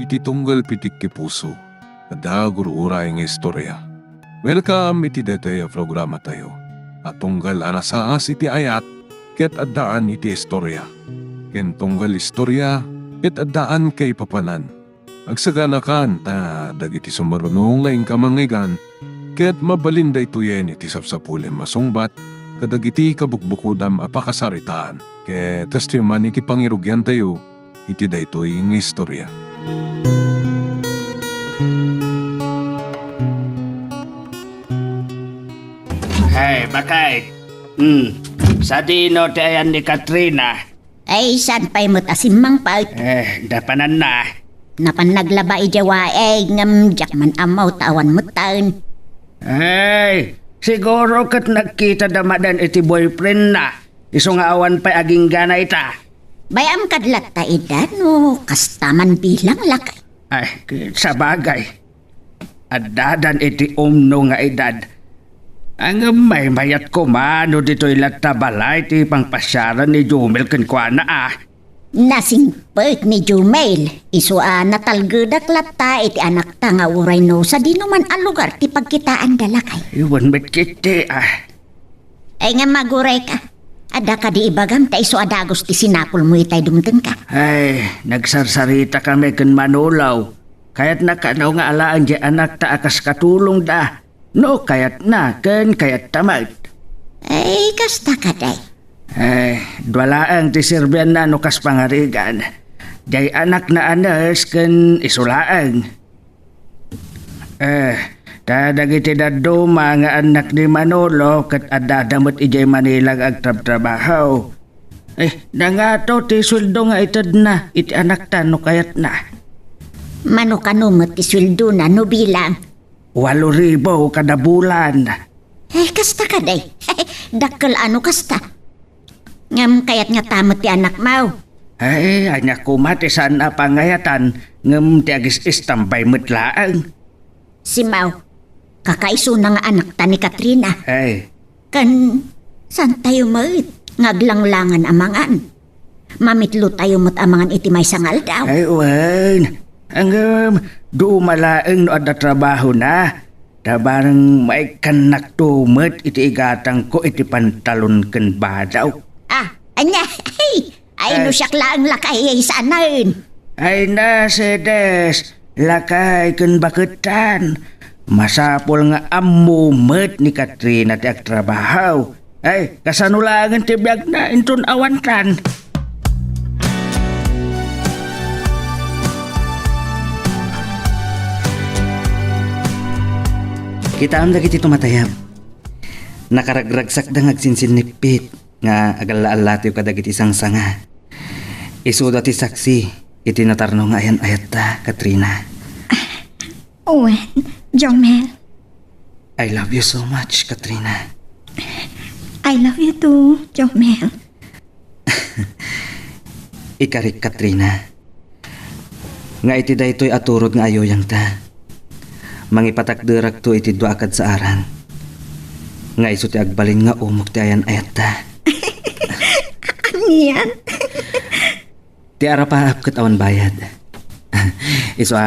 iti tunggal pitik ki puso. Ada gurura yung istorya. Welcome iti detaya programa tayo. At tunggal anasaas iti ayat, ket addaan iti istorya. Ken tunggal istorya, ket addaan kay papanan. Agsaganakan ta dagiti sumarunong laing kamangigan, ket mabalinda ituyen iti sapsapulen masungbat, kadagiti kabukbukudam apakasaritaan. Ket testiman iti pangirugyan tayo, iti daytoy ng istorya. Hey, bakit? Sa dino tayan ni Katrina. Ay, saan pa'y mo't asimang paut? Dapanan na. Napan naglaba ijawa ngam jakman amaw tawan mo't taon. Hey, siguro kat nagkita damadan iti boyfriend na. Iso nga awan pa'y aging gana ita. Bayam kadlat ta edad no, kastaman bilang lakay. Ay, sa bagay. Adadan iti umno nga edad. Ang may mayat ko mano dito'y latabalay ti pangpasyaran ni Jumel kenkwana Nasingpet ni Jumail, iso natalgedak latta iti anak ta nga uray no sa di naman ang lugar ti pagkitaan dalakay. Iwan met kiti Ay nga maguray ka. Ada ka di ibagam ta iso adagos ti sinapol mo itay dumteng ka. Ay, nagsarsarita kami ken Manulaw. Kaya't nakanaw nga alaan di anak ta akas katulong da. No, kayat na, kayat tamad. Ay, kasta ka day. Ay, dwalaang ti sirbian na no kas pangarigan. Day anak na anas ken isulaang. Dagiti daduma nga anak ni Manolo kat adadamot ijay Manila agtrab-trabaho. Nangato ti sweldo nga itad na, iti anak ta no kayat na. Mano kanumot ti sweldo na no bilang? 8,000 kada bulan. Kasta ka day. Dakkel ano kasta? Ngam kayat nga tamot ti anak mau. Anya kumati saan na pangayatan ngam ti agis istambay mutlaang. Si Mau, kakaiso na nga anak ta ni Katrina. Kan, saan tayo maut? Ngaglanglangan amangan. Mamitlo tayo mo't amangan iti may sangal daw. Wan. Ang dumalaang no ada trabaho na. Tabarang may kanak tumot iti igatang ko iti pantalon ken badaw. Anya, ay no siyak lang lakay ay sanain. Ay nasedes, lakay ken baketan. Masapol nga amumet ni Katrina ti agtrabaho. Ay, kasanulangan ti biag na intun awan kan. Kita am dagiti tumatayab. Nakaragragsak da ngagsinsinipit nga agalaala ti kadagiti sangsanga. Isudo ti saksi iti natarno nga ayan ayat ta, Katrina. Owen, Jomel. I love you so much, Katrina. I love you too, Jomel. Ikarik, Katrina. Nga iti daytoy aturod nga ayoyang ta. Mangipatakderak to iti duakad sa aran. Nga iso ti agbalin nga umok ti ayan ayat ta. Aniyan? Ti arapaap kat awan bayad. Iso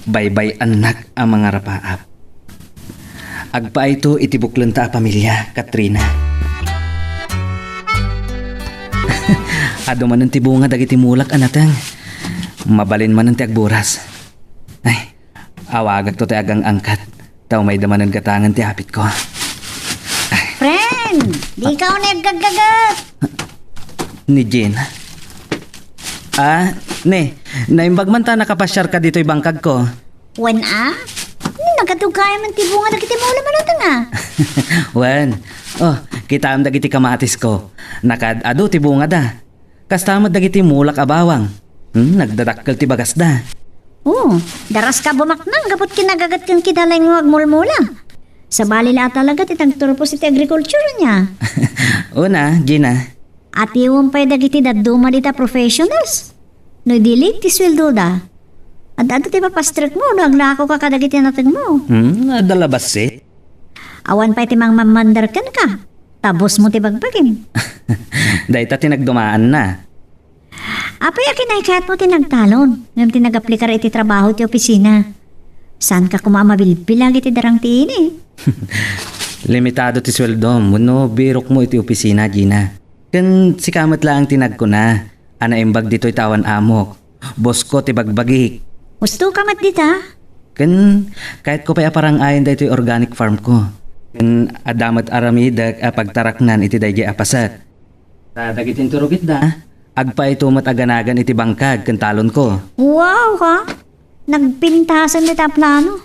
baybay anak ang mga rapaap. Agpa ito iti buklan ta pamilya, Katrina. Ado man ang tibunga dagiti mulak anatang. Mabalin man ang ti agburas. Ay, awagag to tayo agang angkat. Tao may damanan katangan ti hapit ko. Friend, di ka nagagagat. Ni Jen. Naimbag man ta nakapasyar ka dito'y bangkag ko. Wan nagatugay man tibunga dagiti mo naman natin Wan, kita am dagiti kamatis ko. Nakad-ado ti bunga da. Kastamad dagiti mulak abawang. Nagdadakkel ti bagas da. Daras ka bumaknang gapot kinagagat kang kidalay ng agmulmula. Sa balila talaga titang turpos iti agriculture niya. Gina. At iwan pa'y dagiti daduma dita professionals. No dili ti sweldo da. At ato ti papastrek mo, no aglako ka kadagiti natag mo. Adalabas Awan pa'y ti mang mamandarkan ka. Tabos mo ti bagbagin. Dahil ta tinagdumaan na. Apay akin ay kahit mo tinagtalon. Ngam tinag-aplikar iti trabaho ti opisina. Saan ka kumamabilbilag iti darang tiin eh? Limitado ti sweldo mo, no? Birok mo iti opisina, Gina. Kan si kamat lang tinag ko na. Ana imbag dito itawan amok. Boss ko ti bagbagik. Gusto ka mat dita? Kan kahit ko pa parang ayon dito yung organic farm ko. Kan adamat aramidag pagtaraknan iti dayjay apasat. Dadagitin turugit da. Agpa ito mataganagan iti bangkag kan talon ko. Wow ka! Nagpintasan nita plano.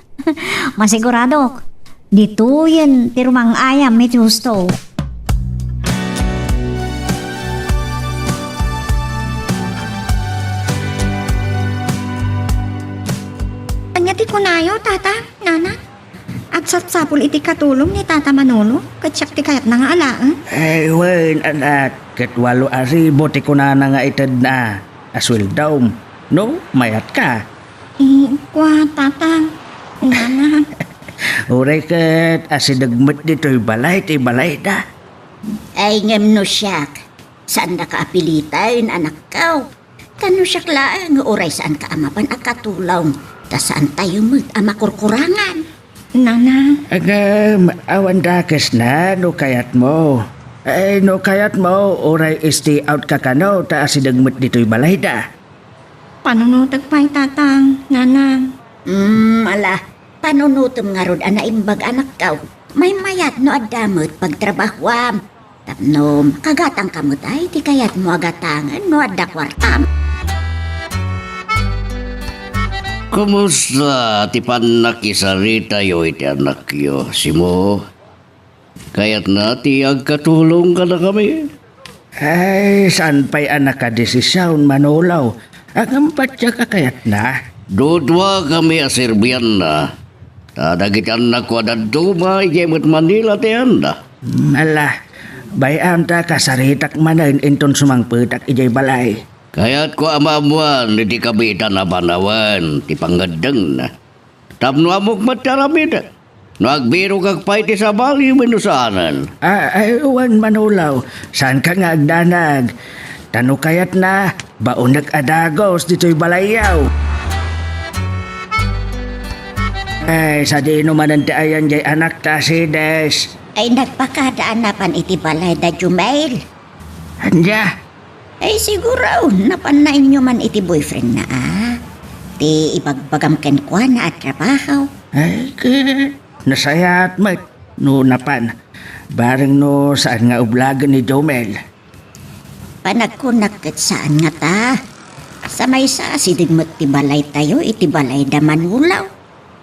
Masigurado. Dito yan, tirumang ayam, may gusto. Anya ti kunayo, tata, nana. At sapsapul iti katulong ni tata Manolo, katsyak ti kayat na nga alaan. Ay, wen, anak. Kat 8,000 ti kunana nga itad na. Asweldaw. No, mayat ka. Kwa, tata, nana. Uray kat asidagmat dito'y balay, ti balay da. Ay ngem no siyak. Saan na kaapilitain, anak kaw? Kano siyak laang, oray saan ka amapan akatulaw. Ta saan tayo amakurkurangan. Nana, Agam, awan dakas na, no kayat mo. Ay, no kayat mo, oray stay out ka kano, ta asidagmat dito'y balay da. panunutag pa'y tatang, nana. Ala, panunutom nga rod ana imbag anak kaw. May mayat no adamot pagtrabahwam. Tapnom, kagatang kamot ay di kayat mo agatangan no adakwartam. Kumusta ti panakisarita yo iti anak yo, Simo? Kaya't na ti agkatulong ka na kami. Ay, saan pa'y anak ka desisyon, Manolaw? Agam patya ka kayat na. Dudwa kami asirbiyan na. Tadagit anak ko adadto maikimot Manila ti anda. Ala, bayam ta kasaritak manan inton sumangpetak ijay balay. Kaya't ko amamuan iti kabitan na banawan ti pangadang na. Tapno amok mataramid. No agbiro kag pay ti sabali minusanan. Ay, uwan Manolaw, saan ka nga agdanag? Tano kayat na, baon nag-adagos dito'y balayaw. Ay, sa di naman ang ayan jay anak ta si Des. Ay nagpakadaan na pan iti balay da Jumail. Anja, Ay siguro, napanain nyo man iti boyfriend na Ti ibagbagam ken kwa na at trabaho. ay, nasayat mat, no napan. Bareng no saan nga ublagan ni Jomel. Panagkunak ket saan nga ta? Sa may sa sidigmat ti balay tayo, iti balay da Manulaw.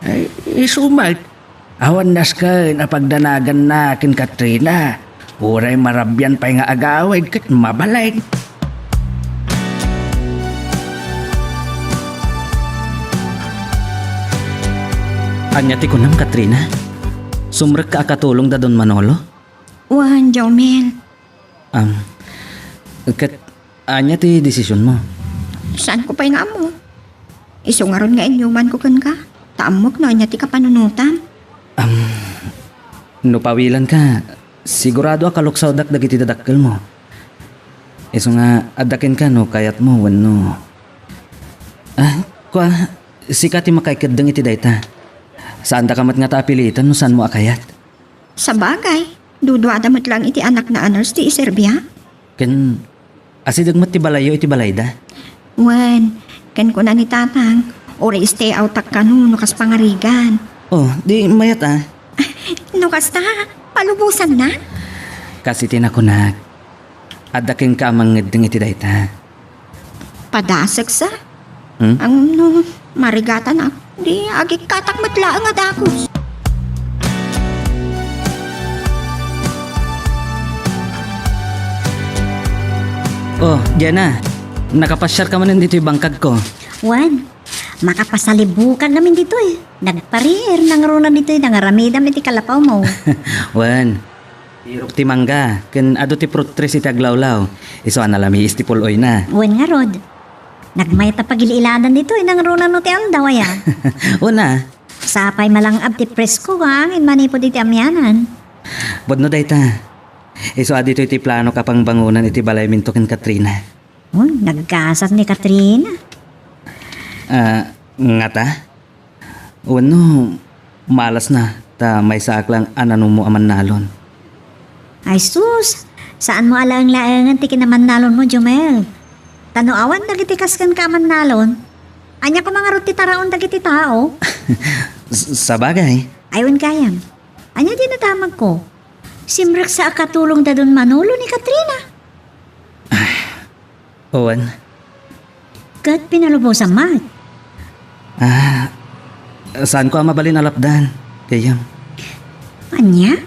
Ay, isumat. Awan nas ka na pagdanagan na kin Katrina. Uray marabyan pa nga agawid kat mabalay. Anya ti kunam Katrina? Sumrek ka akatulong da Don Manolo? Wan, Jomel. Kat anya ti desisyon mo? Saan ko pa'y nga mo? Iso nga ron nga inyuman ko kan ka. Taamok no, anya ti ka panunutan. No pawilan ka, sigurado akaluksaw dak dagiti dadakkel mo. Iso nga adakin ka no kayat mo wenno. Kwa sikati makaikadeng iti dayta. Saan da kamat nga taapilitan no saan mo akayat? Sa bagay, dudwa damot lang iti anak na anars ti Serbia. Ken asidagmat ti balayo iti balayda. Wan, kan ko na ni tatang. Ori stay out tak kanu nukas pangarigan. Oh, di mayat Nukas ta, palubusan na. Kasi tinakunak. Adakin ka mangedeng iti dayta. Padasag sa. Hmm? Ang no, marigatan ako. Di agik katak matlaang adakos. Oh, Diana. Nakapasyar ka man dito yung bangkag ko. Wan, makapasalibukan namin dito Nagparir nang runa dito nangaramidam iti kalapaw mo. Wan. Irok ti mangga. Ken ado ti fruit trees iti aglawlaw. Iso analami istipuloy na. Wan nga rod. Nagmayat na pagililadan dito nang runa no ti andaw Una. Sapay malangab ti presko hangin manipod iti amyanan. Bodno dayta. Iso adito iti plano kapang bangunan iti balay minto ken Katrina. Oh, nagkasat ni Katrina. Nga ta? Wano, malas na. Ta may saaklang anano mo aman nalon. Ay sus, saan mo alang-laangan ti kinaman nalon mo, Jomel? Tanoawan dagiti kaskan ka man nalon. Anya ko mga ruti taraon dagiti tao. Sa bagay, Ayun kayam. Anya din natamag ko. Simrek sa akatulong da dun Manolo ni Katrina. Owen, Kat pinalubos ang mat. saan ko ang mabalin alapdan? Kayam, Anya?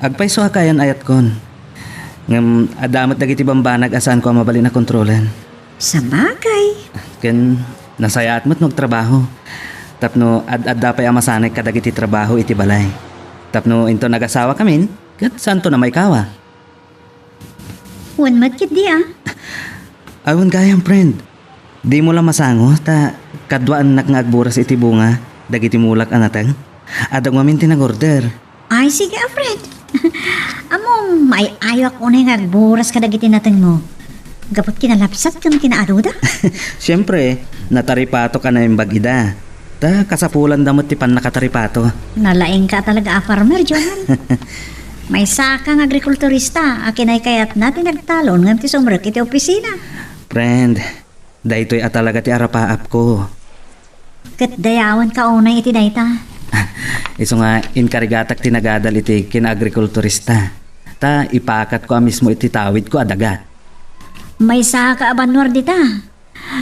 agpay so kayan ayat kon. Ngam adamat dagiti bambanag asan ko ang mabalin na kontrolan. Sa bagay. Ken nasayaat mo't magtrabaho. Tapno ad-adda pa'y amasanay kadagiti trabaho iti balay. Tapno into nag-asawa kamin, kat santo na may kawa. Wan matkit di ah. Awon gayang friend. Di mo lang masango, ta kadwaan nakngagburas iti bunga, dagiti mulak anatang. Adang mamin tinag-order. Ay sige ah, Fred. Amo, may ayo ako na ngagburas kadagiti natin mo. Gapot kinalapsat kang kinaaruda. Siyempre, nataripato ka na yung bagida. Ta kasapulan damot ti pan nakataripato. Nalaing ka talaga a farmer, Johan. May sakang agrikulturista, akin ay kayat natin nagtalon ngam ti sumrek iti opisina. Friend, daytoy at talaga ti arapaap ko. Kat dayawan ka unay iti dayta. Iso nga, inkargatak tinagadal iti kina-agrikulturista. Ta ipakat ko mismo iti tawid ko adagat. May saka abanwar dita.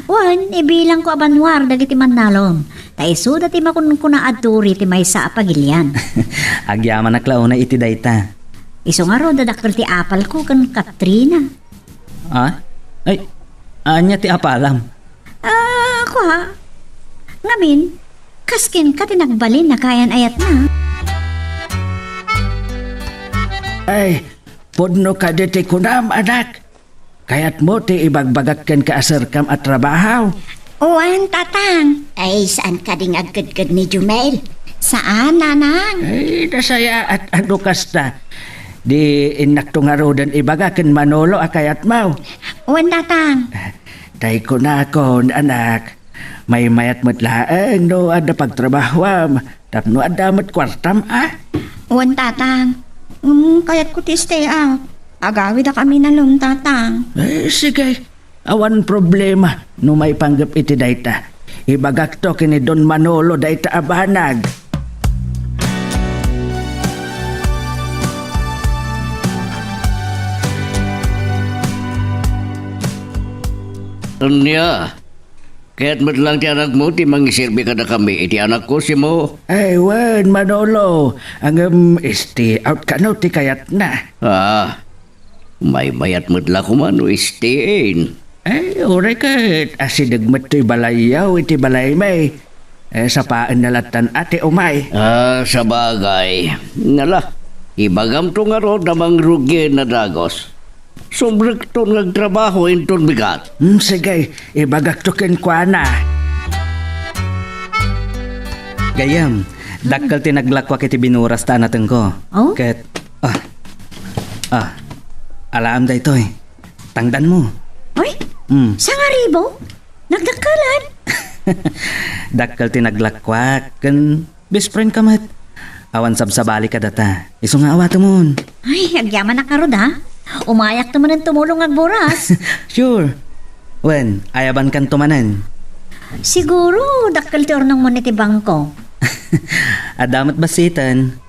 Wan, ibilang ko abanwar dagiti mannalon. Ta iso dati makunkuna adturi ti may sa pagilyan. Agyaman naklauna iti dayta. Iso nga ro dadakkel ti apal ko kan Katrina. Ay, anya ti apalam. Ako ha. Ngamin, kaskin ka tinagbalin na kayan ayat na. Ay, podno ka diti kunam anak. Kayat mo ti ibagbagakken ka asarkam at trabaho. Uwan, tatang. Ay, saan ka ding agkad-kad ni Jumel? Saan, nanang? Ay, nasaya at ano kasta. Di inakto nga ro dan ibagaken Manolo akayat mau. Uwan, tatang. Tay ko na kon anak. May mayat mo't laeng no ada pagtrabahwam. Tapno ada mo't kwartam Uwan, tatang. Kayat ko ti stay out. Agawid na kami na lum, tatang. Sige, awan problema no may panggap iti dayta. Ibagak to kini Don Manolo dayta abanag. Anya, kaya't madlang ti anak mo, ti mangisirbi ka na kami, iti anak ko si mo. Ay, wen Manolo, ang isti out ka no ti kayat na. May mayat madla ko man, o istiin. Ay, oray kat, asidagmat to'y balayaw iti balay may. Sa paan nalatan ate umay. Sa bagay. Nala, ibagam to nga ro namang rugi na dagos. Sumrek to nagtrabaho inton bigat. Sige, ibagak to ken kwa na. Gayam, dakkal tinaglakwak iti binuras ta natin ko. Oh? Ket, alam da ito Tangdan mo. Oy, sa nga ribo? Nagdakalan? Dakkal tinaglakwak, ken best friend ka mat. Awan sabsabali ka data. Iso nga awato mon. Ay, agyaman na karod ha? Umayak naman ang tumulong agburas. Sure. Wen, ayaban kan tumanan. Siguro, dakkel ti ornong mo niti bangko. Adamat basitan.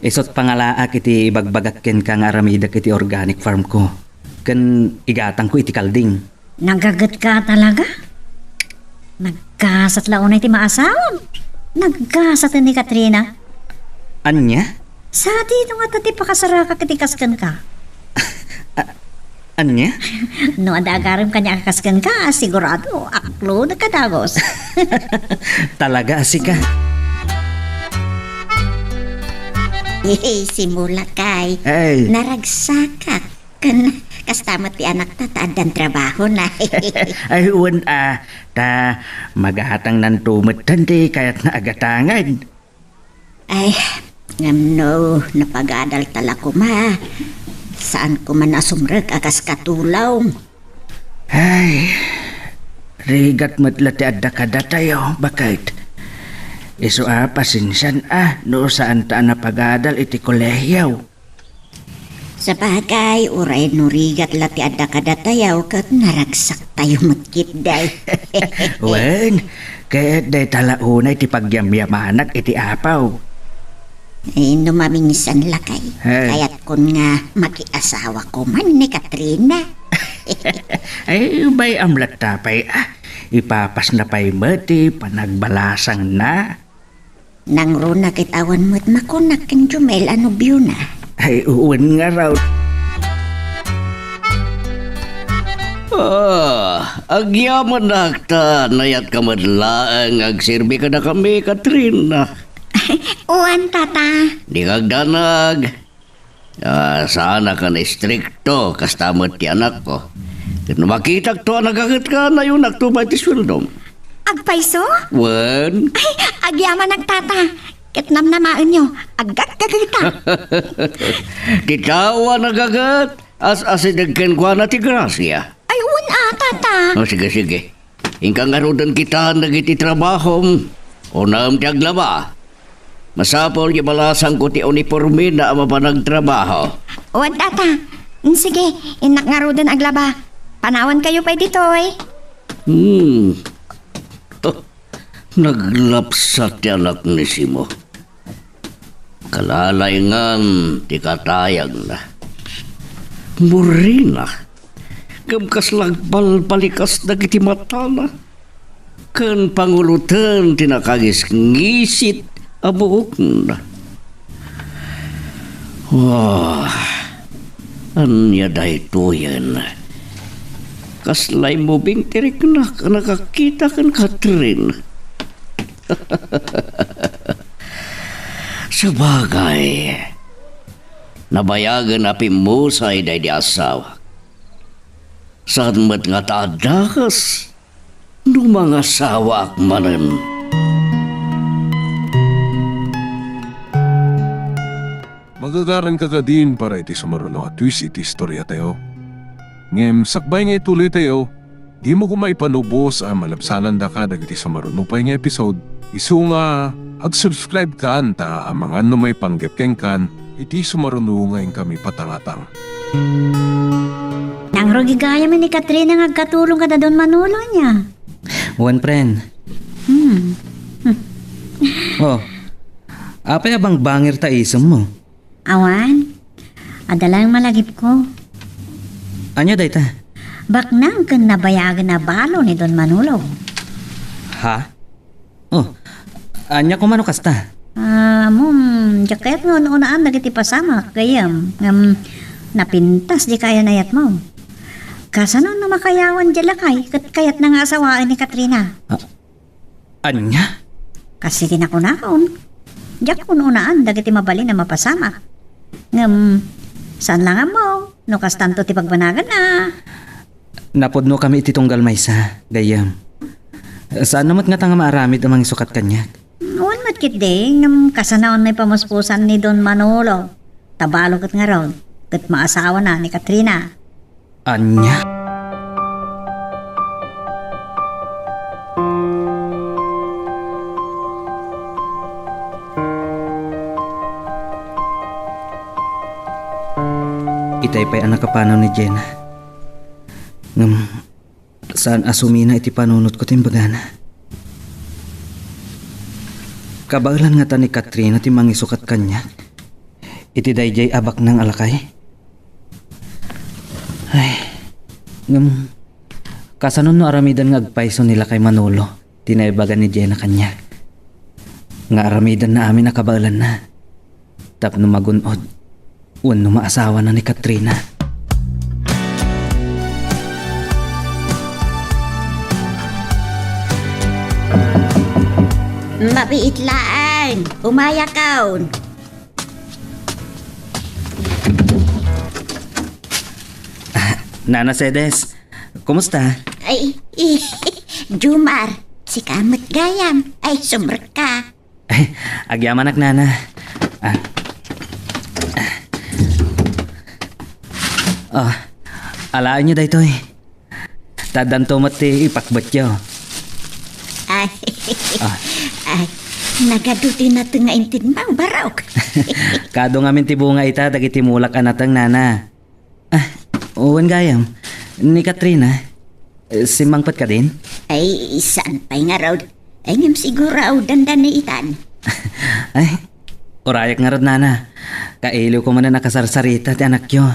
Isot pangalaak iti ibagbagakken kang aramidak iti organic farm ko. Kan igatang ko iti kalding. Nagagat ka talaga? Nagkasat laon na iti maasawam. Nagkasat ni Katrina. Anya? Sa dito nga tati pakasaraka kitikaskan ka. Anya? No, adagarim kanya kakaskan ka, sigurado, aklo na kadagos. Talaga asika. Simula kay. Ay. Naragsakak. Kan kastamat ti anak ta taadan trabaho na. Ay uwan ta magahatang nan tumatan di kayat na agatangan. Ay, ngamno, napagadal tala ko ma. Saan ko man asumrek akas katulaw. Ay, rigat mo't adda kada tayo. Bakit? Iso pasinsan no saan ta na pagadal iti kolehyaw. Sa bagay, uray nurigat lati adda kadatayaw kat naragsak tayo matkit day. Wen, kaya day talaunay ti pagyamyamanak iti apaw. Ay, numamingisan lakay. Hey. Kaya't kun nga makiasawa ko man ni Katrina. Ay, bay amlat tapay ipapas na pa'y mati panagbalasang na. Nang runa kitawan mo't makunak ken Jumel ano biyo na. Ay, uwan nga raw. Agyaman na akta, nayat ka madlaang, agsirbi ka na kami, Katrina. Uwan, tata. Di kagdanag. Sana ka na strikto, kastamot ti anak ko. Kung makita to, nagagat ka na yun, nagtubay ti swildom. Agpaiso? Wen, Ay, agyaman ang tata. Kitnam na maan nyo. Agak kagita. titawa nagagat, as-asidagkan kwa na ti Gracia. Ay, uwan tata. Sige. Ingkang arudan kita nagiti trabahom. Unam ti aglaba. Masapol yung balasang ko ti uniforme na mapanagtrabaho. Uwan, tata. Sige, inak nga rodan aglaba. Panawan kayo pa dito, eh. Naglapsat ti anak ni Simo. Kalalayngan ti katayag na. Murina. Gamkas lagbal-balikas dagiti mata na. Kan pangulutan tinakagis ngisit abuok na. Wah, anya dahito yan. Kaslay mo bing tirik na nakakita kan Catherine. Sabagay, nabayagan api mo sa iday di asawa. Saan mat nga taadakas, no mga asawa akmanan. Magagaran ka din para iti sumaruno at twist iti istorya tayo. Ngem sakbay nga ituloy tayo, di mo kumay panubos ang malabsanan da ka dagiti sumaruno pa nga episode. Isu nga, ag-subscribe ka anta ang mga may panggapkeng kan, iti sumaruno ngayon kami patangatang. Nang rogi gaya man ni Katrina nga katulong ka na doon manulo niya. One friend. Oh, apay abang bangir ta isem mo. Awan, adalang malagip ko. Anya day ta? Baknang kan nabayagan na balo ni Don Manolo. Ha? Oh, anya ko mano kasta? Jaket mo noonaan dagiti pasama kayam. Napintas di kaya nayat mo. Kasano na makayawan di lakay kayat na nga asawaan ni Katrina. Anya? Kasi kinakunakon. Diyak kun unaan dagiti mabali na mapasama. Saan lang mo? No kastanto ti pagbanagan na. Napodno kami iti tunggal maysa, gayam. Saan namat nga tanga maaramid ang mga sukat kanya? Noon matkit ding, kasanaon may pamuspusan ni Don Manolo. Tabalo kat nga raw, kat maasawa na ni Katrina. Anya? Itay pa'y anak kapanaw ni Jenna. Saan asumina iti panunot ko timbagana. Kabaglan nga ta ni Katrina ti mangisukat kanya. Iti dayjay abak ng alakay. Ay, kasanon no aramidan nga agpaiso nila kay Manolo. Tinaibagan ni Jenna kanya. Nga aramidan na amin nakabaglan na. Tapno magunod. Uwan no maasawa na ni Katrina. Mabiitlaan, umaya kaon. Nana Sedes, kumusta? Ay, Jumar, si Kamot Gayam. Ay, sumber ka. Ay, agyaman ak nana. Alaan nyo daytoy. Tadan to mati ipakbatyo. Ay, Ah. ay, nagaduti na ito nga intinbang barok. Kado nga min tibunga ita dagiti mulak anatang nana. Uwan gayam. Ni Katrina, simangpat ka din? Ay, saan pa'y nga raw? Ay, ngam siguro raw dandan ni itan. Ay, urayak nga rod nana. Kailiw ko man na nakasarsarita ti anak yo.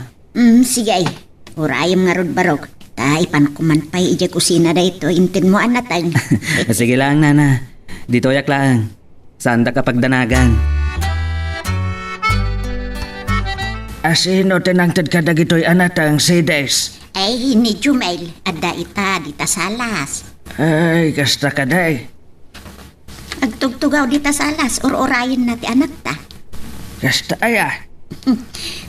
Sige ay. Urayam nga rod barok. Ipan ko man pa'y ija kusina da ito. Intin mo anatang. Sige lang nana. Dito yak lang. Saan da kapag danagan? Asino tinangtad ka dagitoy anatang si Des? Ay, ni Jumel. Adda ita, dita salas. Ay, kasta ka day. Agtugtugaw dita salas. Or-orayin na ti anak ta. Kasta aya.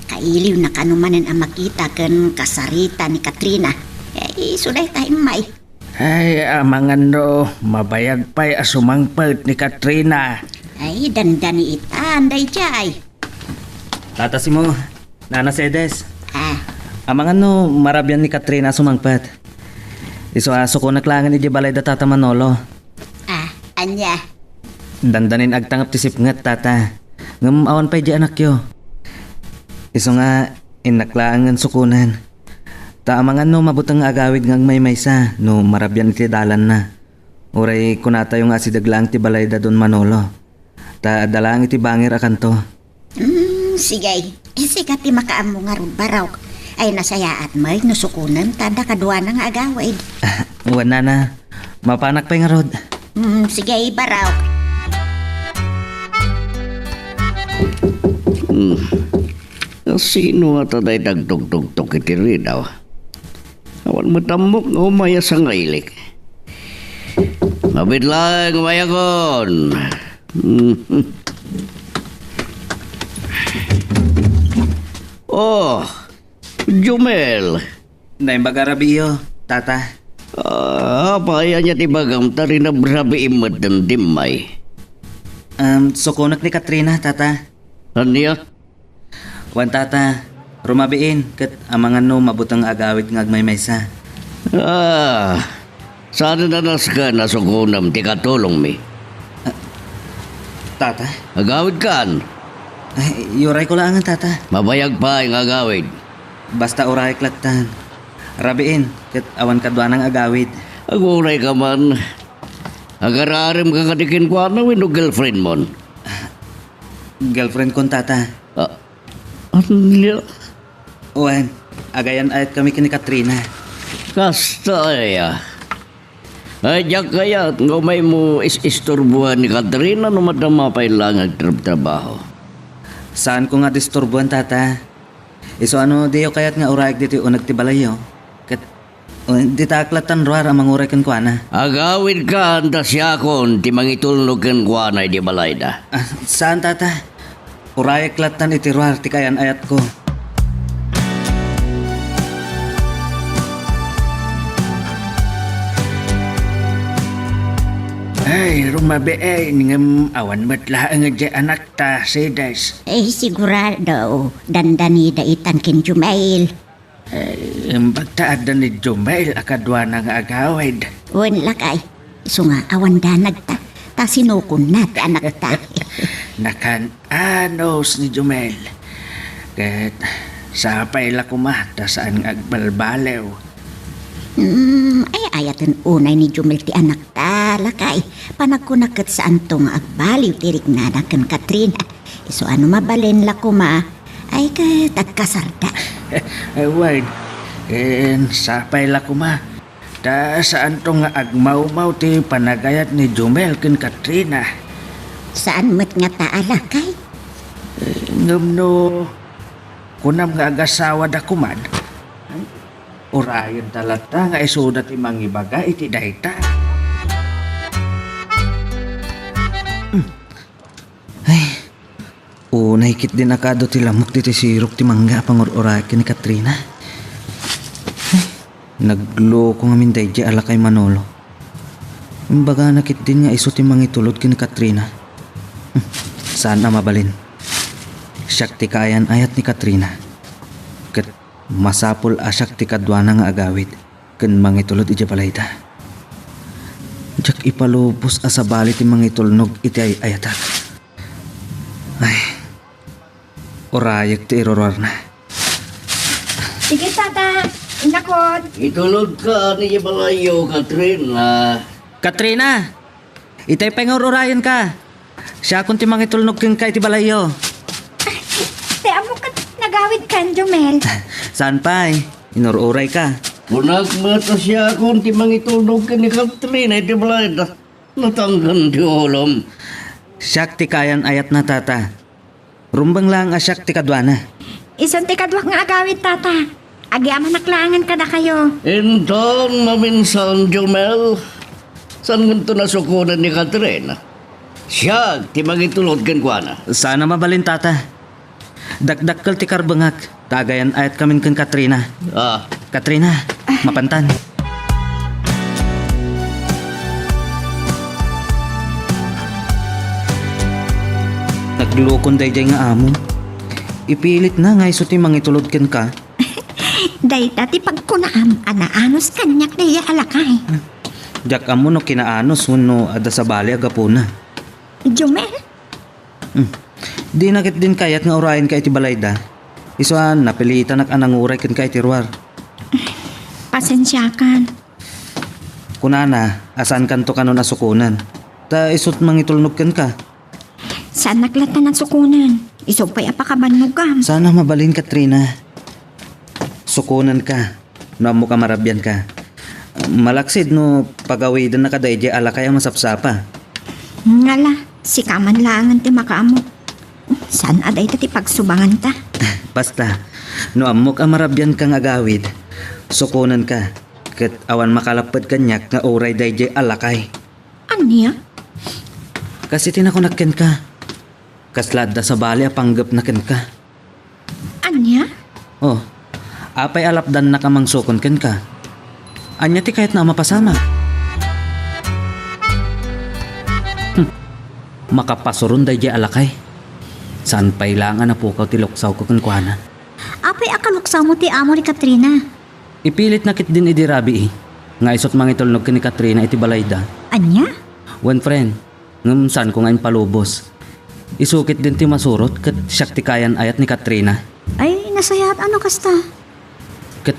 Kailiw na kanumanan ang makita kan kasarita ni Katrina. Eh, suday tayo may. Ay, amangan no, mabayag pa'y asumangpad ni Katrina. Ay, dandani ita, anday jay. Tatasi mo, Nana Sedes. Ah, Amangan no, marabyan ni Katrina sumangpad. Iso-aso ko naklangan ni Balay da Tata Manolo. Anya. Dandanin agtangap tisip ngat tata. Ngam awan pa'y di anak yo. Iso nga, inaklangan sukunan. Taamangan no, mabutang agawid ngang may maysa, no marabyan ti dalan na. Uray kunata yung asidaglang ti Balay da Don Manolo. Ta dalang iti bangir akanto. Sige. Sikat ti makaamo nga ron baraw. Ay nasayaat may nusukunan tada kadwa na nga agawid. Uwan na. Mapanak pa'y nga rod. Sige, baraw. Sino nga taday dagtog-tog-tog iti ridaw? Awan matamok nga umaya sa ngailik. Mabit lang, umayakon. Oh, Jumel. Naimbaga rabiyo, tata. Paya niya tibagam tari na brabe imad ng dimay. Sukunak ni Katrina, tata. Anya? Wan tata, rumabiin, kat amangan no mabutang agawid ng agmaymaysa. Sana nanas ka na sukunam ti katulong mi. Tata? Agawid kan. Ay, yuray ko lang tata. Mabayag pa yung agawid. Basta uray klatan. Rabiin, kat awan kadwa ng agawid. Aguray ka man. Agararim ka kadikin ko ano wino girlfriend mon. Girlfriend kong tata. Ano? Wan, agayan ayat kami kini Katrina. Kasta ya. Ay, diyak kaya, ngumay mo isturbuhan ni Katrina no madama pa ilang trabaho. Saan ko nga disturbuhan tata? Iso ano diyo kayat nga urayag dito unag ti balayo. Kat di taklatan ruar amang uray kan kuana. Agawid ka anda siya kon ti mangitulnog kan kuanay di balayda. Saan tata? Urayag klatan iti ruar ti kayan ayat ko. Ay, rumabi ay, ngam awan matla ang anak ta, Sedes. Eh, sigurado, dandani da itan kin Jumail. Bagtaad na ni Jumail akadwa ng agawid. Wan lakay. Iso nga, awan danag ta. Ta sinukon na ti anak ta. Nakan-anos ni Jumail. Kat sapay la kumata saan agbalbalew. Ay ayatan unay ni Jumel ti anak ta, lakay. Panagkunakat sa antong agbaliw tirik na kan Katrina. Iso ano mabalin la kuma, ay katagkasarda. Ward, sapay la kuma. Ta saan tong agmaw-maw ti panagayat ni Jumel ken Katrina. Saan met nga ta alakay? Ngam no, kunam nga agasawa da kuman. Urayon talata nga isudat ti mangibaga iti dayta. Ay, unay kit din akado ti lamok diti sirok ti mangga pangur-uray ni Katrina. Ay, nagloko nga minday di ala kay Manolo. Imbaga nakit din nga iso ti mangitulod kini Katrina. Saan na mabalin? Siyak ti kayan ayat ni Katrina. Kat masapul asyak ti kadwa nga agawid. ken mangitulod iti balayda. Jak ipalubos asabali ti mangitulnog iti ayatak. Ay, orayag ti iroror na. Sige, tata. Inakot. Itulog ka ni Balayo, Katrina. Katrina! Itay pangororayan ka. Siya kung ti mangitulnog ken ka iti balayo. Te, amo ka nagawid kan, Jomel. Saan pa'y? Inururay ka. Punak mata siya kung timang itulog ka ni Katrina, iti balay da. Natanggan di ulam. Siyak ti kayan ayat na tata. Rumbang lang asyak ti kadwana. Isang tikadwak nga agawid, tata. Agyaman naklangan ka na kayo. Inton, maminsan, Jomel. Saan ganito nasukunan ni Katrina? Siya, timang itulog kan kwa na. Sana mabalin tata. Dakdakkel ti karbangak. Tagayan ayat kamin ken Katrina. Ah, Katrina, mapantan. Naglukon day nga amo. Ipilit na nga iso ti mangitulod ken ka. Day tati pagkunaam, anaanos kanyak na iya alakay. Jak amo no kinaanos wenno ada sa bali agapuna. Jomel, Di nakit din kayat nga orayan ka iti balayda. Isuan napilitan anang uray ken ka iti ruwar. pasensyakan. Kunana, asan kanto kanon asukunan. Ta isut mangitulnog ken ka. Saan naglatan ng sukunan? Isupay apakabannog ka. Sana mabalin Katrina. Sukunan ka. No ka marabyan ka. Malaksid no pagawidan na kaday di ala kaya masapsapa. Ngala, si kaman langan ti makaamo. Saan aday ti pagsubangan ta? Basta, no amok ang marabyan kang agawid, sukunan ka. Ket awan makalapad kanyak nga oray day di alakay. Anya? Kasi tinakunakken ka. Kaslad da sa bali apanggap na ken ka. Anya? Oh, apay alapdan na kamang sukon ken ka. Anya ti kahit na mapasama. Makapasurun day di alakay. Saan pa ilangan na pukaw ti luksaw ko kuana. Apay akaluksaw mo ti amo ni Katrina. Ipilit nakit din idi rabi eh. Nga isot mangitulnog ni Katrina iti balayda. Anya? One friend, ngam saan ko ngayon palubos. Isukit din ti masurot kat siyak ti kayan ayat ni Katrina. Ay, nasayat ano kasta? Kat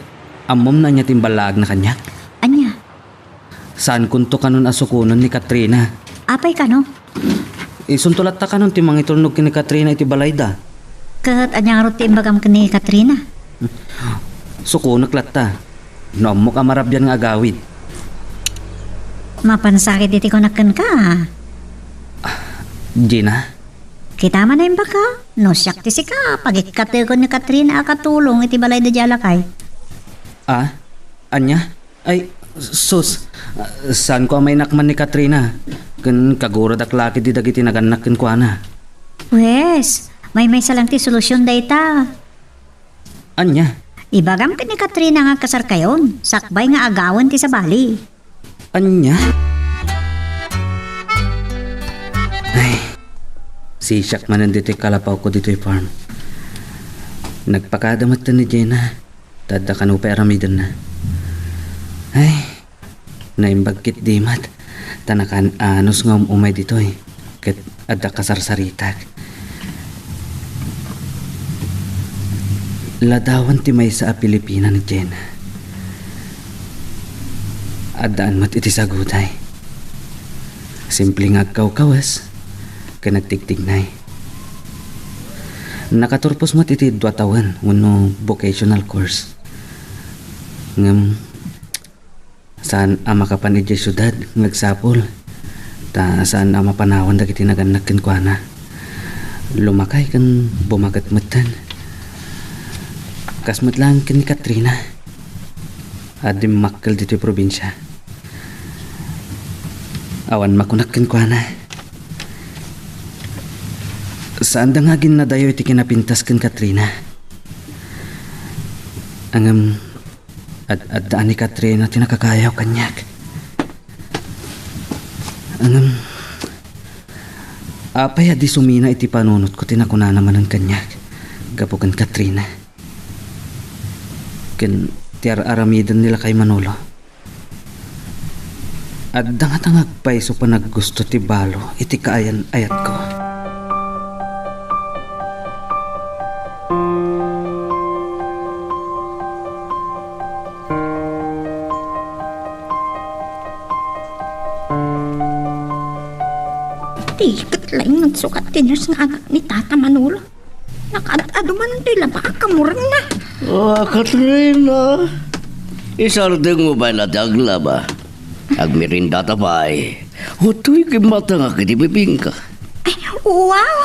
amom na niya timbalag na kanyak. Anya? Saan kunto kanon asukunon ni Katrina. Apay ka no? Isuntulat ta kanon ti mangitulnog ni Katrina iti balayda. Kat anyang rutin bagam ka ni Katrina. Sukunak latta. No mo ka marabyan nga agawid. Mapansakit iti ko nakan ka. Gina, Kita man na yung baka. No siyak ti si ka. Pagikate ko ni Katrina akatulong iti balay da jalakay. Anya? Ay, sus. Saan ko may nakman ni Katrina? Kan kagurad ak laki di dagiti naganak ken kuana. Wes, may salang ti solusyon dayta. Anya? Ibagam ka ni Katrina nga kasar kayon. Sakbay nga agawan ti sa bali. Anya? Ay, sisak man nandito kalapaw ko dito'y farm. Nagpakadamat ta ni Jenna. Tada ka no peramidan na. Ay, naimbagkit di mat. Tanakan anos nga umay dito'y. Kat adda kasarsaritak. Ladawan ti may sa Pilipina ni Jenna. Adaan mat iti saguday. Simple nga kaw-kawas. Kanagtigtignay. Nakaturpos mat iti 2 taon wano vocational course. Ngam saan ama ka pan iti syudad nagsapol. Ta saan ama panawan dagiti naganak ken kuana. Lumakay kan bumagat matan. Kasmat lang ken ni Katrina. Adim makkel dito probinsya. Awan makunak ken kuana. Saan da nga ginadayo iti kinapintas ken Katrina. Angam ad-addaan ni Katrina tinakakayaw kanyak. Angam apay adi sumina iti panunot ko tinakuna naman ang kanyak. Gapukan Katrina. Ken tiar aramidan nila kay Manolo. At dangatangag pa iso pa naggusto ti balo iti kaayan ayat ko. Tikat lang nagsukat tiners nga anak ni Tata Manolo. Nakaad-ado man tila baka kamurang na. Katrina. Isardeng mo ba na dagla ba? Agmirinda tapay. Hutoy kimata nga kitibibing ka. Ay, wow!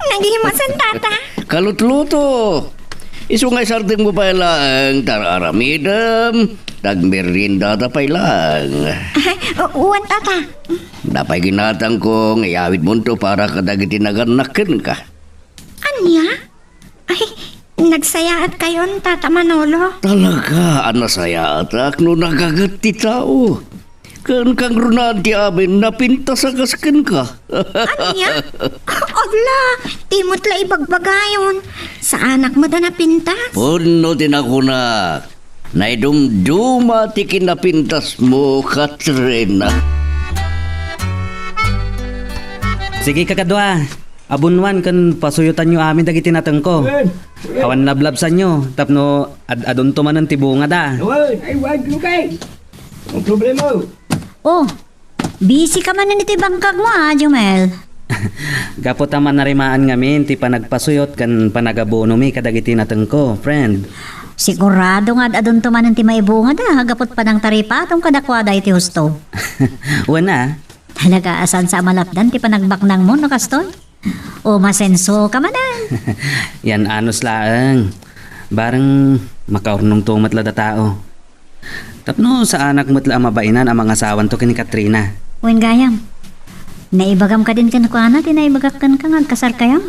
Nagihimasan, Tata. Kalutluto. Iso nga isardeng mo ba lang tararamidam. Agmirinda tapay lang. Uwan, Tata. Napay ginatang ko ngayawid mo to para kadagiti naganakin ka. Anya? Ay, nagsayaat kayon, Tata Manolo. Talaga, anasaya atak no nagagati tao. Kan kang runan ti amin napinta sa kaskin ka. Anya? Ogla, timot la ibagbagayon. Sa anak mo da napintas? Puno din ako na. Naidumduma ti kinapintas mo, Katrina. Sige kakadwa, abunwan kan pasuyutan nyo amin dagiti nateng ko. Awan lablabsan nyo, tapno adon tumanan ti bunga da. Ay, wag lukay. Ang problema. Oh, busy ka man na niti bangkag mo Jumel. Gapot naman narimaan ngamin ti panagpasuyot kan panagabono mi kadagiti nateng ko, friend. Sigurado nga adon tumanan ti maibunga da, hagapot pa ng taripa atong kadakwada iti husto. Wana, Talaga asan sa malapdan ti panagbaknang mo nakastoy? O masenso ka manan. yan anos laeng. Barang makaurnong tumat la da tao. Tapno sa anak mo't la mabainan ang mga asawan to kini Katrina. Uwin gayam, naibagam ka din ka na kuana, tinaibagakan ka nga kasar kayam?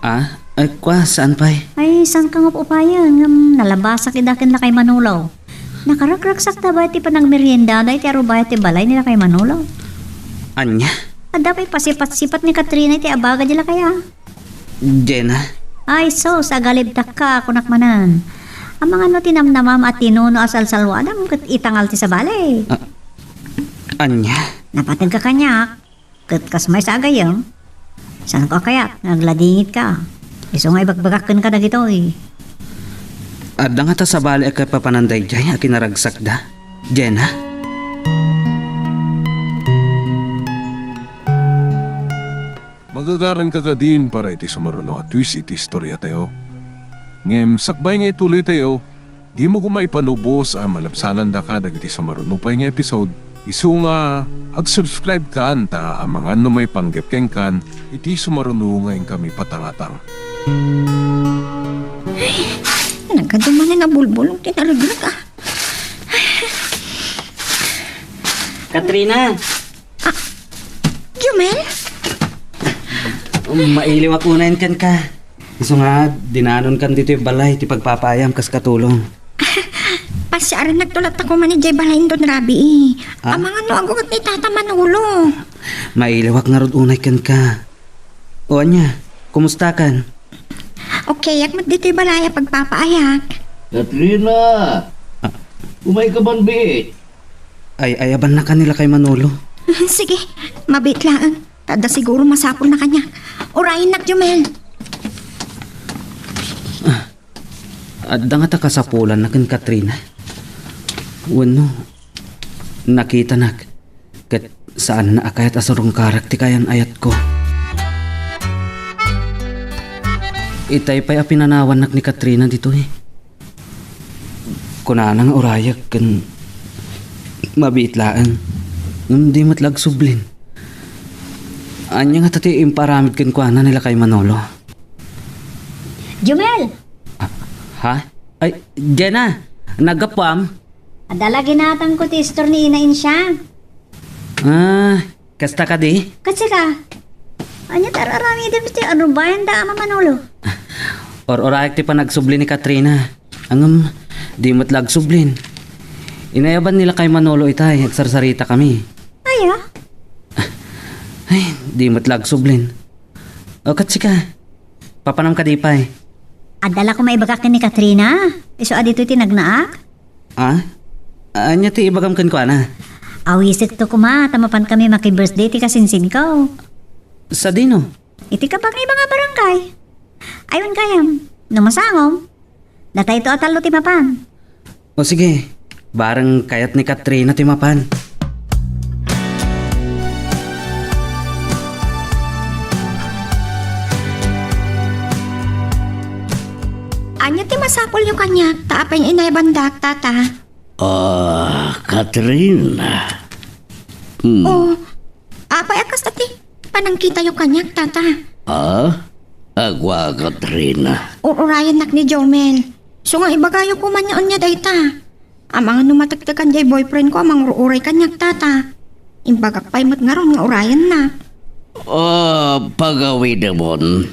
Ah, ay kwa, saan pa'y? Ay, san ka nga upayan, nalabasak idakin na kay Manulaw. Nakarakragsak na ba ti panagmerienda na iti arubaya ti balay nila kay Manulaw? Anya? Ada pa'y pasipat-sipat ni Katrina iti abaga nila kaya? Jenna? Ay, so, sa galibtak ka, kunak manan. Ang mga no tinamnamam at tinuno asal salwadam kat itangal ti sa balay. Anya? Napatag ka kanyak, kat kasmay sa agayang. Saan ka kaya? Nagladingit ka. Iso nga ibagbagakan ka na gito eh. Adda nga ta sa bali kay papananday jay a kinaragsak da. Jenna? Magagaran ka din para iti sumaruno at twist iti istorya tayo. Ngem sakbay nga ituloy tayo, di mo kumaipanubos ang malabsanan da ka dagiti sumaruno pa nga episode. Isu nga ag-subscribe ka anta ang mga may panggap kan iti sumaruno ngayon kami patangatang. Nagkaduman na bulbulong tinaraglag ah. Katrina! Jumel? Mailiw ako na kan ka. Iso nga, dinanon kan dito yung balay, ti pagpapayam kas katulong. Pasyaran nagtulat ako man ni Jay Balayin doon, Rabi eh. Ang mga nuagot ni Tata Manolo. Mailiw ak nga rod unay kan ka. O anya, kumusta kan? Okay, yak mat dito yung balaya pagpapaayak. Katrina! Umay ka banbit? Ay, ayaban na kanila kay Manolo. Sige, mabit lang. Tada siguro masapol na kanya. Urayin nak, Jumel. Adda nga ta kasapulan na kan Katrina. Wano, nakita nak. Kat saan na akayat asarong karak ti kayan ayat ko. Itay pa'y apinanawan nak ni Katrina dito eh. Kunanang urayak kan mabiitlaan. Hindi matlag sublin. Anya nga tati imparamid kan kuana nila kay Manolo. Jumel! Ha? Ay, Jenna! Nagapam? Adala ginatang ko ti istor ni inain siya. Ah, kasta ka di? Kasi ka, anya tararami din ti arubayan da ama Manolo. Or-orayak ti pa nagsublin ni Katrina. Angam, di matlag sublin. Inayaban nila kay Manolo itay, agsarsarita kami. Ay ah, Ay, di matlag sublin. O katsika, papanam ka di pa eh. adala ko maibagakin ni Katrina. Iso adito tinagnaak. Ah? Anya ti ibagam kan ko ana? Awisit to kuma, tamapan kami maki-birthday ti kasinsin ko. Sa dino? Iti kapag nga mga barangay. Ayun kayam, numasangom. Datay to atalo ti mapan. O sige, bareng kayat ni Katrina timapan. Anya ti masapol yung kanya, taapay yung inay bandak, tata. Katrina. Oh, apay akas tati, panangkita yung kanya, tata. Agwa Katrina. Urayan nak ni Jomel. So nga ibagayo ko man niya dayta. Amang numatagtagan jay boyfriend ko amang uray kanyak tata. Imbagak pa'y mat nga ron nga urayan na. Pagawi demon.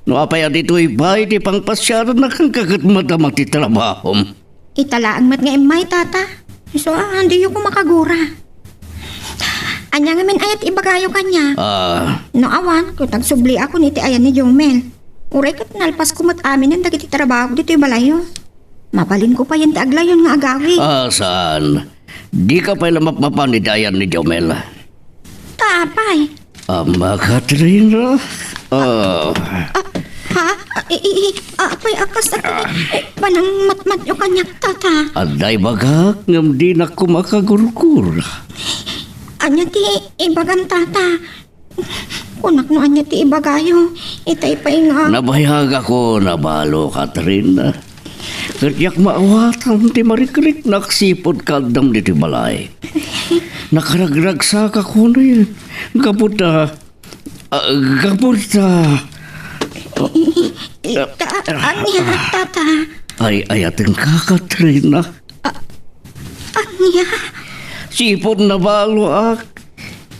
No apay dito ibay di pang pasyaran na kang kagat madamak ti trabahom. Italaang mat nga imay tata. So hindi yung ko makagura. Anya nga min ayat ibagayo kanya. No awan, kung tagsubli ako niti ayan ni Jomel. Uray kat nalpas ko mat amin ang dagiti trabaho dito yung balayo. Mabalin ko pa yan ti aglayon nga agawi. Saan? Di ka pa lamap-mapan ni Dayan ni Jomel. Tapay. Ama Katrina. Apay akas at panang matmat yung kanyak tata. Aday bagak ngam di na kumakagur-gur. Anya ti ibagam tata. Kunak no anya ti ibagayo. Itay pa nga. Nabayag ako nabalo, Katrina. Keryak maawatan ti marikrik naksipod kaldam di ti balay. Nakaragragsa ka ko na yun. Kaputa. Anya tata. Ay ayatin ka, Katrina. Anya. Sipod na balo ak.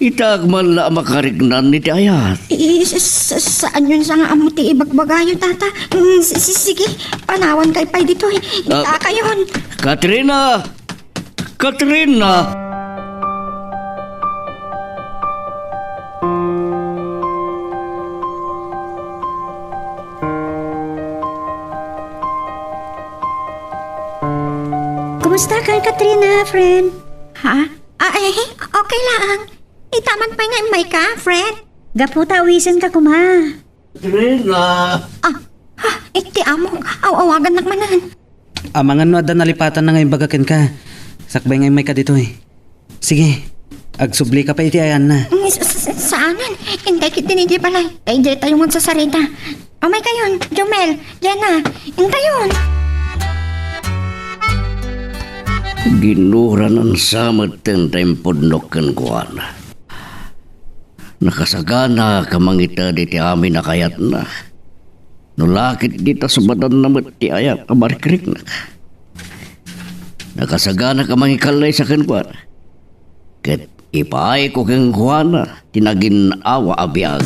Itagman la makarignan ni ti ayat. Saan yun sa nga amo ti ibagbagayo tata? Sige, panawan kay pay dito. Kayon. Katrina! Katrina! Kumusta ka, Katrina, friend? Ha? Ay, okay lang. Itaman pa nga imay ka, friend. Gaputa, awisan ka kuma. Katrina! Iti amo, awagan nakmanan. Amangan no ada nalipatan na ngayon bagakin ka. Sakbay ngayon may ka dito eh. Sige, agsubli ka pa iti ayan na. Saanan? Intay kit din hindi balay. Kay Jay tayo magsasarita. Amay kayon, Jomel, Jenna, intayon. Ginura ng samad ten tempod noken kuana. Nakasagana kamangita di ti amin na kayat na. Nulakit dito sa badan na ti ayat kamarikrik na. Nakasagana kamangikalay sa kenkwana. Ket ipaay ko kenkwana tinagin awa abiyag.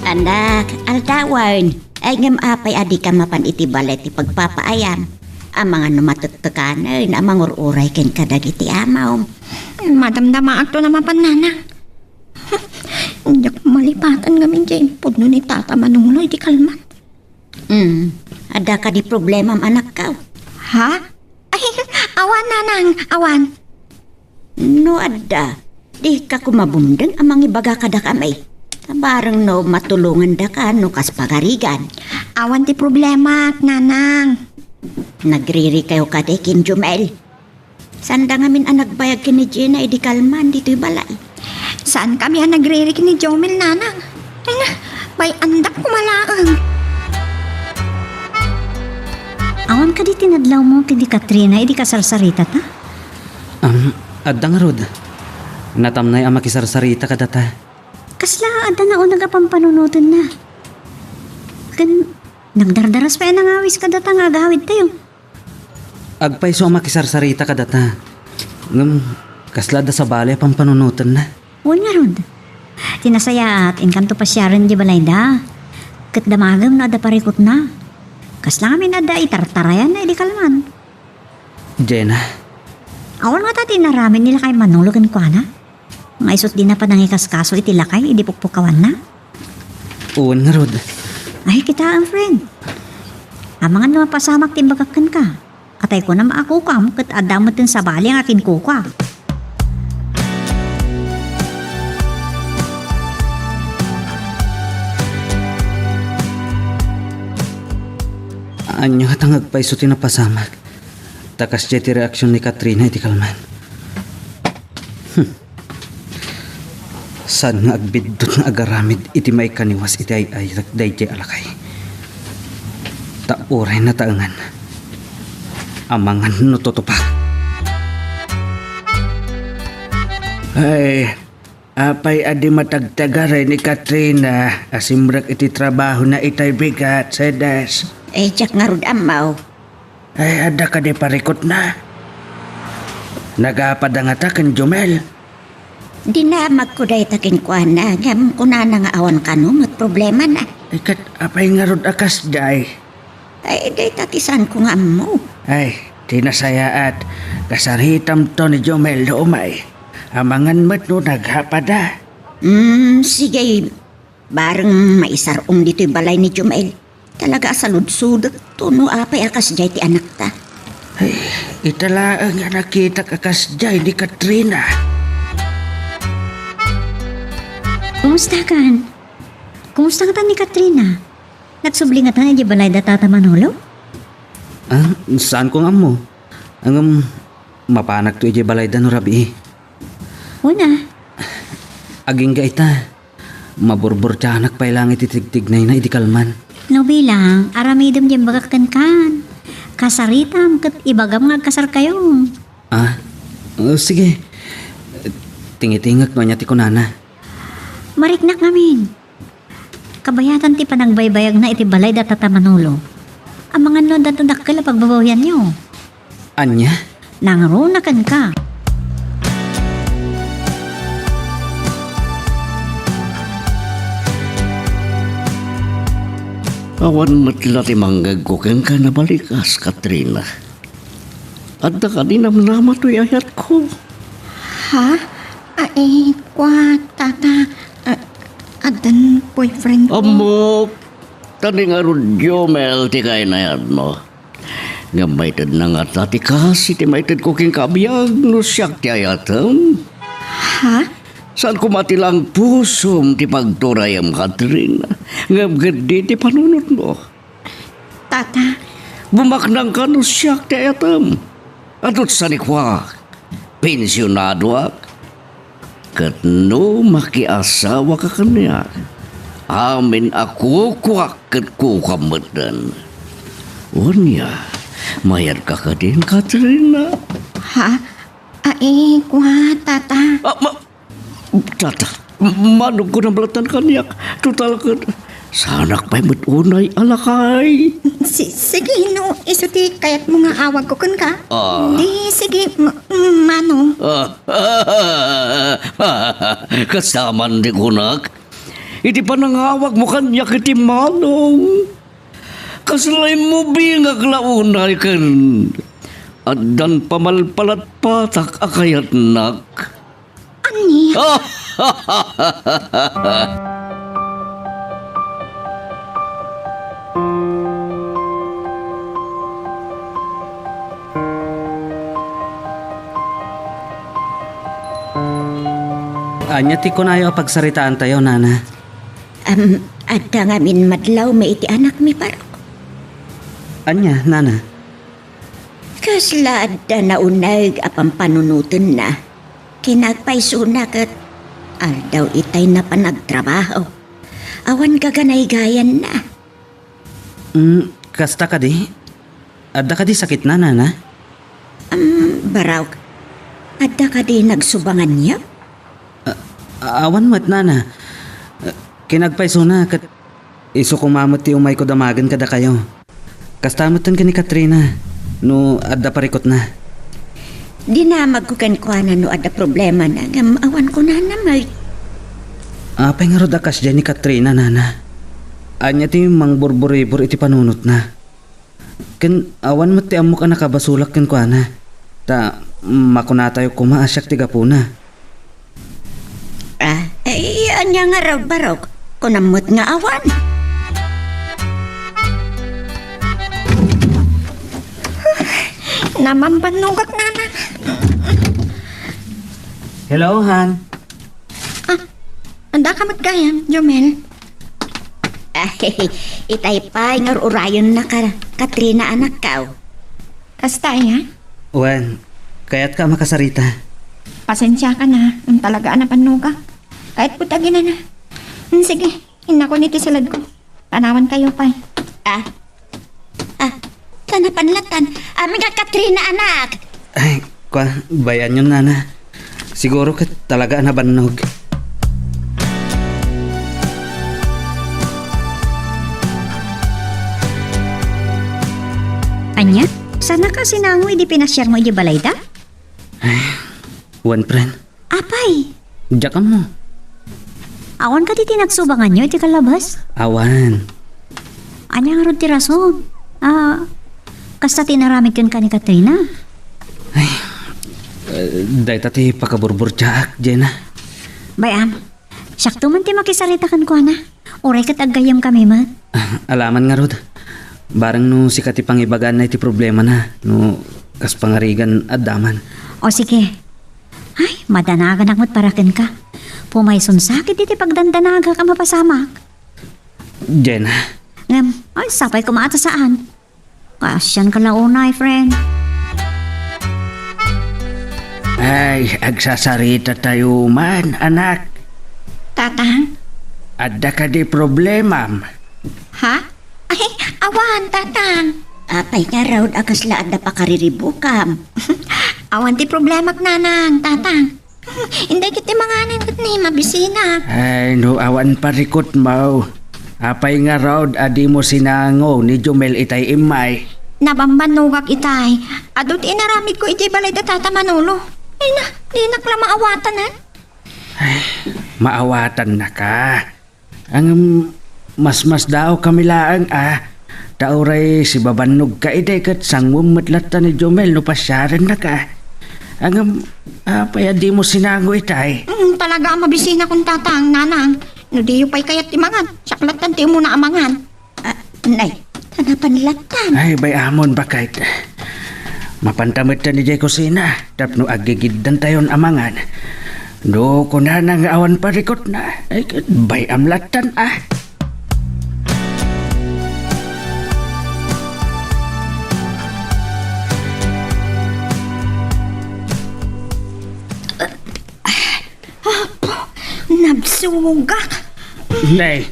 Anak, altawan. Ay ngam apay adi ka mapan iti balet ti pagpapaayam. Ang mga numatuttukanan, ang mga uray ken kadagiti amaw. Madamdama akto na mapanana. Hindi ko malipatan ngamin dyan. Pudno ni tata manuloy di kalman. Ada ka di problema am anak ka. Ha? Ay, awan nanang, awan. No ada, di ka kumabundang ang mga ibaga kada kamay. Barang no matulungan da ka no kas pagarigan. Awan ti problema, nanang. Nagriri kayo ka de kin Jomel. Sanda ngamin ang nagbayag kini Jenna di kalman dito'y balay. Saan kami ang nagririk ni Jomel, nanang? Ay na, bay andak kumalaang. Awan ka di tinadlaw mo kini Katrina, di ka sarsarita ta? Adda nga rod. Natamnay ang makisarsarita ka data. Kasla, ada na o nagapampanunutan na. Kan, nagdardaras pa yan ang awis ka data nga agawid tayo. Agpay so ang makisarsarita ka data. Kasla da sa balay pampanunutan na. Huwag nga rod. Tinasaya at inkanto pa siya rin di balay da. Kat damagam na ada parikot na. Kasla kami na da itartarayan na di kalman. Jenna. Awan nga ta tinaramin nila kay Manolo kan kwa na. Nga isot din na pa nangikas kaso iti lakay, idi pukpukawan na. Uwan nga rod. Ay, kita ang friend. Amangan naman pasamak timbagakan ka. Atay ko na maakukam kat adamot din sa bali ang akin kuka. Anya nga tangag pa iso tinapasamak. Takas jeti reaksyon ni Katrina iti kalman. Saan nga agbidot nga agaramid iti may kaniwas iti ay dayjay alakay. Tauray na taangan. Amangan no totopak. Ay, apay adi matagtagaray ni Katrina asimrak iti trabaho na itay bigat sa des. Eh, jak nga rod amaw. Ay, ada ka di parikot na. Nagapadangatakan Jomel. Dinamag ko dahi takin kwa na. Ngam ko na nga awan ka no, mat problema na. Ikat apay nga rod akas day. Ay, dahi tatisan ko nga mo. Ay, tinasayaat. Kasaritam to ni Jomel do umay. Amangan mo't no naghapada. Sige. Bareng maisarong dito'y balay ni Jumel. Talaga salud-sudot to no apay akas jay ti anak ta. Ay, itala nga nakita kakas day ni Katrina. Kumusta kan? Kumusta ka ni Katrina? Nagsublingat na di balay da tata Manolo? Ah, saan ko nga mo? Ang mapanag to iti balay da no rabi. Una. Aging ga ita. Maburbur tiyanak pa ilang ititigtignay na iti kalman. No bilang, aramidam dyan bagakan kan. Kasaritam kat ibagam nga kasar kayo. Ah, sige. Tingitingak no niya ti kunana. Mariknak namin. Kabayatan ti panagbaybayag na iti balay da tata Manolo. Ang mga no datadakkel pagbabawyan nyo. Anya? Nangarunakan ka. Awan matla ti manggag ko kang ka nabalikas, Katrina. At da ka dinamnama to'y ayat ko. Ha? Ay, kwa, tata. Adan boyfriend ko. Amok! Tani nga ron Jomel ti kay na yan mo. Nga maitad na nga tati kasi ti maitad ko king kabiyag no siyak ti ayatam. Ha? Saan ko matilang pusom ti pagturayam, Katrina? Nga gadi ti panunod mo. Tata, Bumaknang ka no siyak ti ayatam. Atot sa nikwa, pensyonado ak. Kat no makiasawa ka kanya. Amin ako kwak kat kukamatan. Unya, mayad ka ka din, Katrina. ha? Ay, kwa, tata. Tata, manong ko na balatan kanyak. Total ka, sanak pa'y matunay alakay. Sige, no, isuti kayat mo nga awag ko kun ka. Ah. Di, sige, mano. Kasaman di kunak. Iti pa nangawag mo kanyak iti manong. Kasalay mo bingag launay kan. Adan pamalpalat patak akayat nak. Ani? Anya ti kunayo pagsaritaan tayo, nana. Adda nga min madlaw may iti anak mi parok. Anya, nana. Kasla adda na unag apang panunutin na. Kinagpaiso na kat daw itay na panagtrabaho. Awan kaganay gayan na. Kasta ka di? Adda ka di sakit na, nana? Baraw, adda ka di nagsubangan niya? Awan mat, nana. Kinagpaiso na kat iso kumamot ti umay ko damagan kada kayo. Kastamatan ka ni Katrina. No, adda parikot na. Dinamag ko kan kuana no ada problema na ngam awan ko na namay. Apay nga rod akas dyan ni Katrina, nana. Anya ti mang burburibur iti panunot na. Ken awan mo ti amo ka nakabasulak ken kuana. Ta makunatayo kumaasyak ti gapuna. Anya nga raw barok, kunamot nga awan. Namambanugak nana. Hello, Han. Anda ka magkayam, Jomel. Itay pa, nga urayon na ka, Katrina anak ka. Kasta ya? Wan, kaya't ka makasarita. Pasensya ka na. Ang talaga na panuga. Kahit putagin na na. Sige, hinako niti salad ko. Tanawan kayo pa. Tanapanlatan, aming nga Katrina anak. Ay, bayan yun, Nana. Siguro ka talaga nabanog. Anya, sana ka sinangoy di pinasyar mo di balayda? Wan, friend. Apay, Diyan mo. awan ka di tinagsubangan nyo, di kalabas? Awan. Anya nga ron ti rason? Kasta tinaramid ka ni Katrina? Day tati pakaburbur tsaak, Jenna. Bayam, sakto man ti makisarita kan ko na. Uray kat agayam kami man. Alaman nga rod. Barang no sikat ipangibagan na iti problema na. No kas pangarigan at daman. O sige. Ay, madanagan akmat parakin ka. Pumayson sakit iti pagdandanaga ka mapasamak. Jenna. Ngam, ay sapay kumata saan. Kasyan ka launay, friend. Ay, agsasarita tayo man, anak. Tatang? Adda ka di problema. Ha? Ay, awan, tatang. Apay nga raw agasla adda pa kariribukam. Awan ti problema nanang, tatang. Hindi kiti manganin kat ni mabisina. Ay, no awan parikot mo. Apay nga raw adi mo sinango ni Jomel itay imay. Nabambanugak itay. Adot inaramid ko iti balay da tata Manolo. Ay na, di nakla maawatan ha? Maawatan na ka. Ang mas daw kamilaang Tauray si babanog ka ide kat sangwam matlata ni Jomel no pasyaran na ka. Ang apay adi mo sinango itay. Talaga ang mabisina kong tatang, nanang. No di pa'y kayat timangan. Saklatan ti mo na amangan. Nay, tanapanlatan. Ay, bay amon bakit? Mapantamit ta ni Jay Kusina. Tapno agigiddan tayon amangan. Do ko na nang awan parikot na. Ay, bay amlatan Nabsugak. Nay,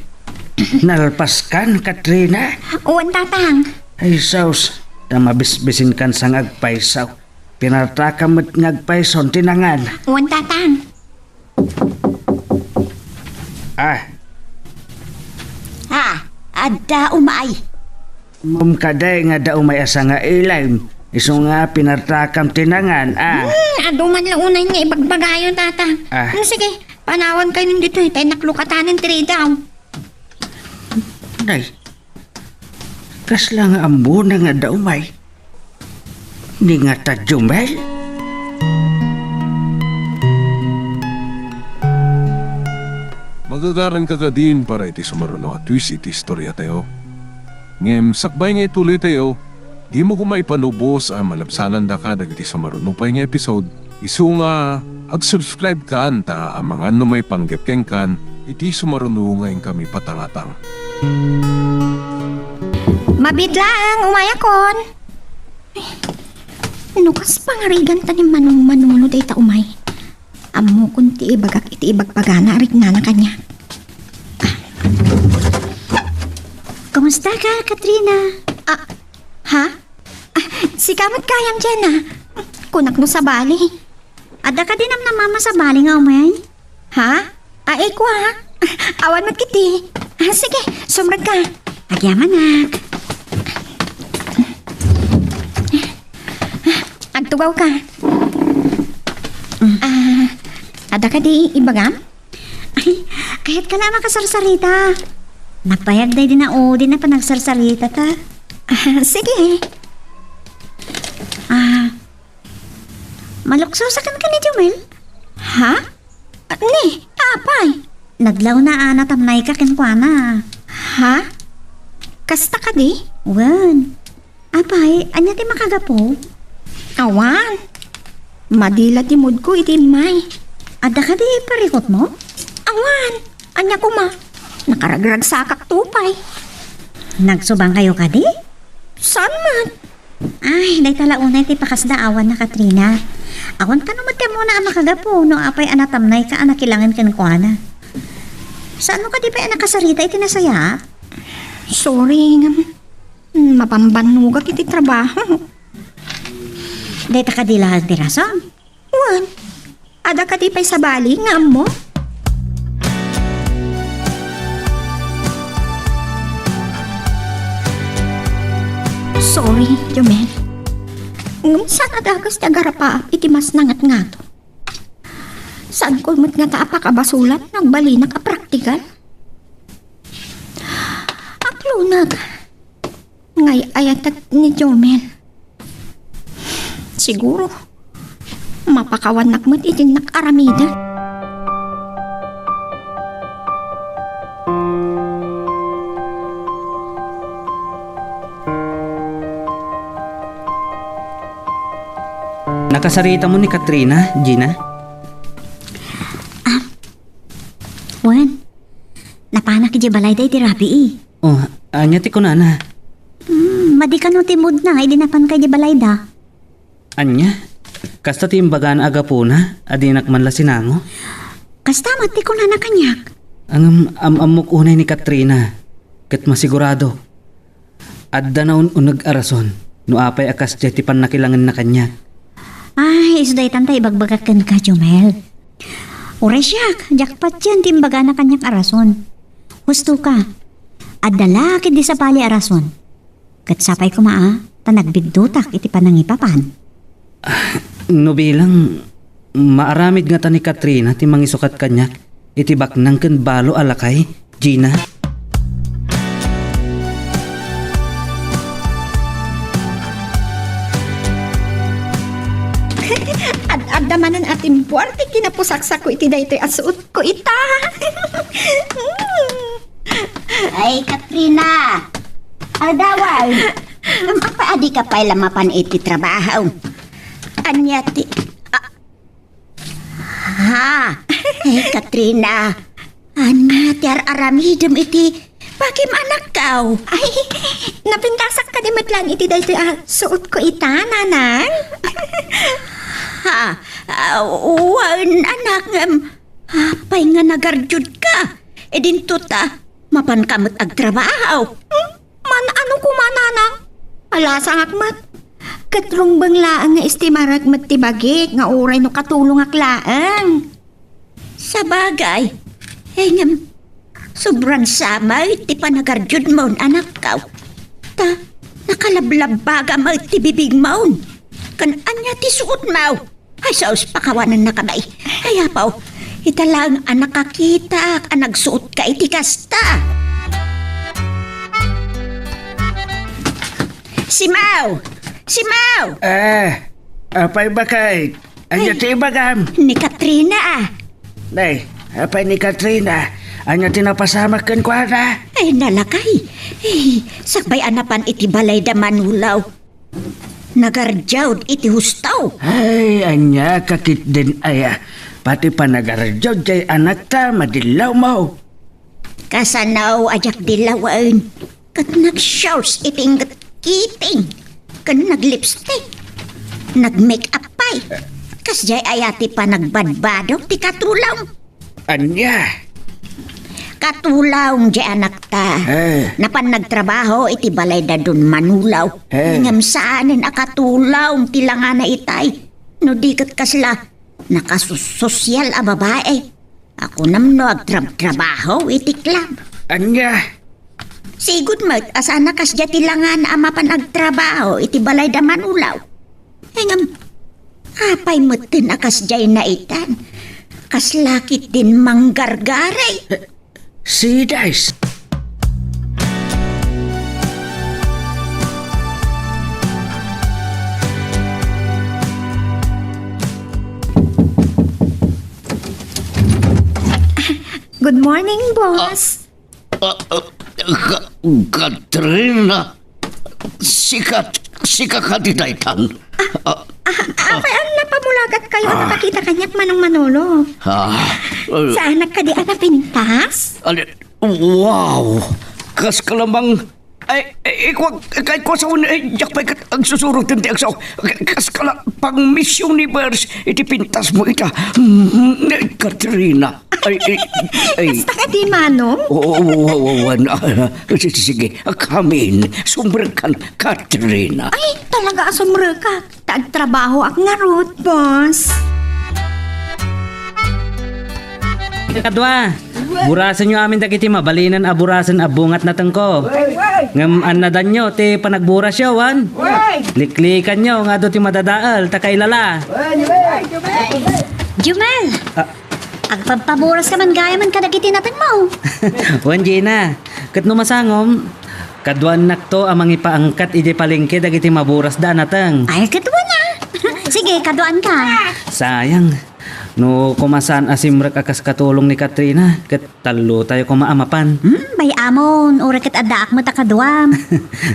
nalpaskan, Katrina. Uwan tatang. Ay, saus. Mabisbisin kan sang agpaysaw. Pinartakamot ngagpayson tinangan. Uwan tatang. Adda umay. Mumkaday nga daw may asa nga ilaym. Iso nga pinartakam tinangan. Aduman lang unay nga ibagbagayon tatang. Sige, panawan kayo nandito. Tayo naklukatanin tiri daw. Nay, kasla nga ambo na nga daw may. Ni nga ta Jomel. Magagaran ka ka din para iti sumaruno at twist iti istorya tayo. Ngem, sakbay nga ituloy tayo, di mo kumaipanubos ang malabsanan da ka dagiti sumaruno pa nga episode. Isu nga, ag-subscribe ka anta ang mga may panggepkeng kan, iti sumaruno ngayon kami patangatang. Mabidlaang umayakon. Nukas pangarigan ta ni Manolo day ta umay. Amo kunti ibagak iti ibagbagana arik na kanya. Kumusta ka, Katrina? Ha? Si kamot kayam dyan Kunak mo sa bali. Adda ka din na mama sa bali nga umay? Ha? Ay ko Awan mo't kiti. Sige, sumrag ka. Agyaman na. Agtugaw ka. Ada ka di ibagam? Ay, kahit ka na makasarsarita. Nagpayag day din na din na panagsarsarita ta. Sige. Maluksaw sa kan ni Jomel? Ha? Ni, apay. Naglaw na tamnay ka kenkwana. Ha? Kasta ka di? Wan. Apay, anya ti makagapo? Awan. Madila timod ko iti may. Ada ka di parikot mo? Awan. Anya ko ma. Nakaragrag sakak tupay. Nagsubang kayo ka di? Saan man? Ay, day talaunay ti pakasdaawan na Katrina. Awan ka naman mo na anak kagapo no apay anatamnay ka anak kilangan kan kuana. Saan mo ka di pa nakasarita iti nasaya? Sorry nga. Mapambanugak iti trabaho. Day ta ka di lahag ti rason. Wan. Ada ka di pa'y sabali nga mo? Sorry, Jomel. Saan adagas ti agarapa iti mas nangat nga to? Saan ko mat nga taapa ka basulat nagbali na ka praktikal? Aklunag. Ngay ayatag ni Jomel. Siguro, mapakawan nakmat iti nakaramida. Nakasarita mo ni Katrina, Gina? Wan, napanak ki balay day ti rapi eh. Oh, anya ti kunana. Madi ka no timod na, idinapan ka di balay da. Anya? Kasta ti imbagaan aga po na, adinak man la sinango. Kasta mati ko na nakanyak. Ang amok unay ni Katrina, ket masigurado. Adda na unag arason, no apay akas ti pan nakilangan na kanya. Ay, isday tantay bagbagakan ka, Jomel. Ure siyak, jackpot yan, timbaga na kanyang arason. Husto ka, adala kid di sa pali arason. Kat sapay ko maa, tanagbigdutak iti panangipapan. No bilang, maaramid nga ta ni Katrina ti mangisukat kanya, iti baknang ken balo alakay, Gina. Ad-adamanan ating puwarte kinapusaksak ko iti daytoy asuot ko ita. Ay, Katrina! Aldawan! Mapaadi ka pa lamapan iti trabaho. Anya ti... Ay, Katrina! Anya ti aramidem iti... Pakim anak kau. Ay, napintasak ka di matlan iti daytoy asuot ko ita, nanang. Wan anak apay nga nagarjud ka. E din tuta, mapan kamot agtrabaho. Man ano ko mananang? Alasang akmat. Katrong banglaang nga istimarag matibagik nga uray no katulong aklaang. Sa bagay, sobrang samay ti panagarjud mo anak kau. Ta, nakalablabaga mo ti bibig mo. Kan anya ti suot mo. Ay, saus pakawanan na kamay. Kaya pa, italang anak kakita ang nagsuot ka iti kasta. Si Mau! Si Mau! Apay bakay? Anya ti bagam? Ni Katrina. Nay, apay ni Katrina? Anya tinapasama ken kuana? Ay, nalakay. Sakbay anapan iti balay da manulaw. Nagarjawd iti hustaw. Ay, anya kakit din aya. Pati pa nagarjod jay anak ta madilaw mo. Kasanaw ajak dilawan. Kat nag-shorts iting kiting. Kan nag-lipstick. Nag-make-up pay. Kas jay ayati pa nagbadbadaw ti katulaw. Anya? Katulaw jay anak ta. Napan nagtrabaho iti balay da dun manulaw. Ngam saanin akatulaw ti langana itay. No dikat kasla nakasusosyal a babae. Ako namno agtrabaho iti club. Anya? Sigud mat asana kas jati langana a mapan agtrabaho iti balay da manulaw. Ngam apay mutin akas jay na itan. Kas lakit din manggargaray. Si Dice. Good morning, boss. Katrina, sika ka di daytan. Apay ang napamulagat kayo nakakita kanyak Manong Manolo. Saan nagkadi na pintas? Wow! Kas ka lamang... kahit ko sa jak pa ang susurog din tiyak sa kas ka lang pang Miss Universe iti pintas mo ita Katrina Basta ka di Manong? sige kamin sumberkan Katrina Ay, talaga asumre ka. Tagtrabaho ak nga root, boss. Kadwa, burasan nyo amin dagiti mabalinan aburasan abungat na tengko. Ngam anadan nyo, ti panagburas yawan. Liklikan nyo, nga do ti madadaal, takailala. Jumel! Agpagpaburas ka man gaya man kadagiti natin mo. Wan Gina, kat numasangom, kadwan nakto amang ipaangkat iti palengke dagiti maburas da natang. Ay, katuwa na. Sige, kaduan ka. Sayang. No kumasan asimrek akas katulong ni Katrina, kat talo tayo kumaamapan. Bay amon, urakat adaak mo takadwam.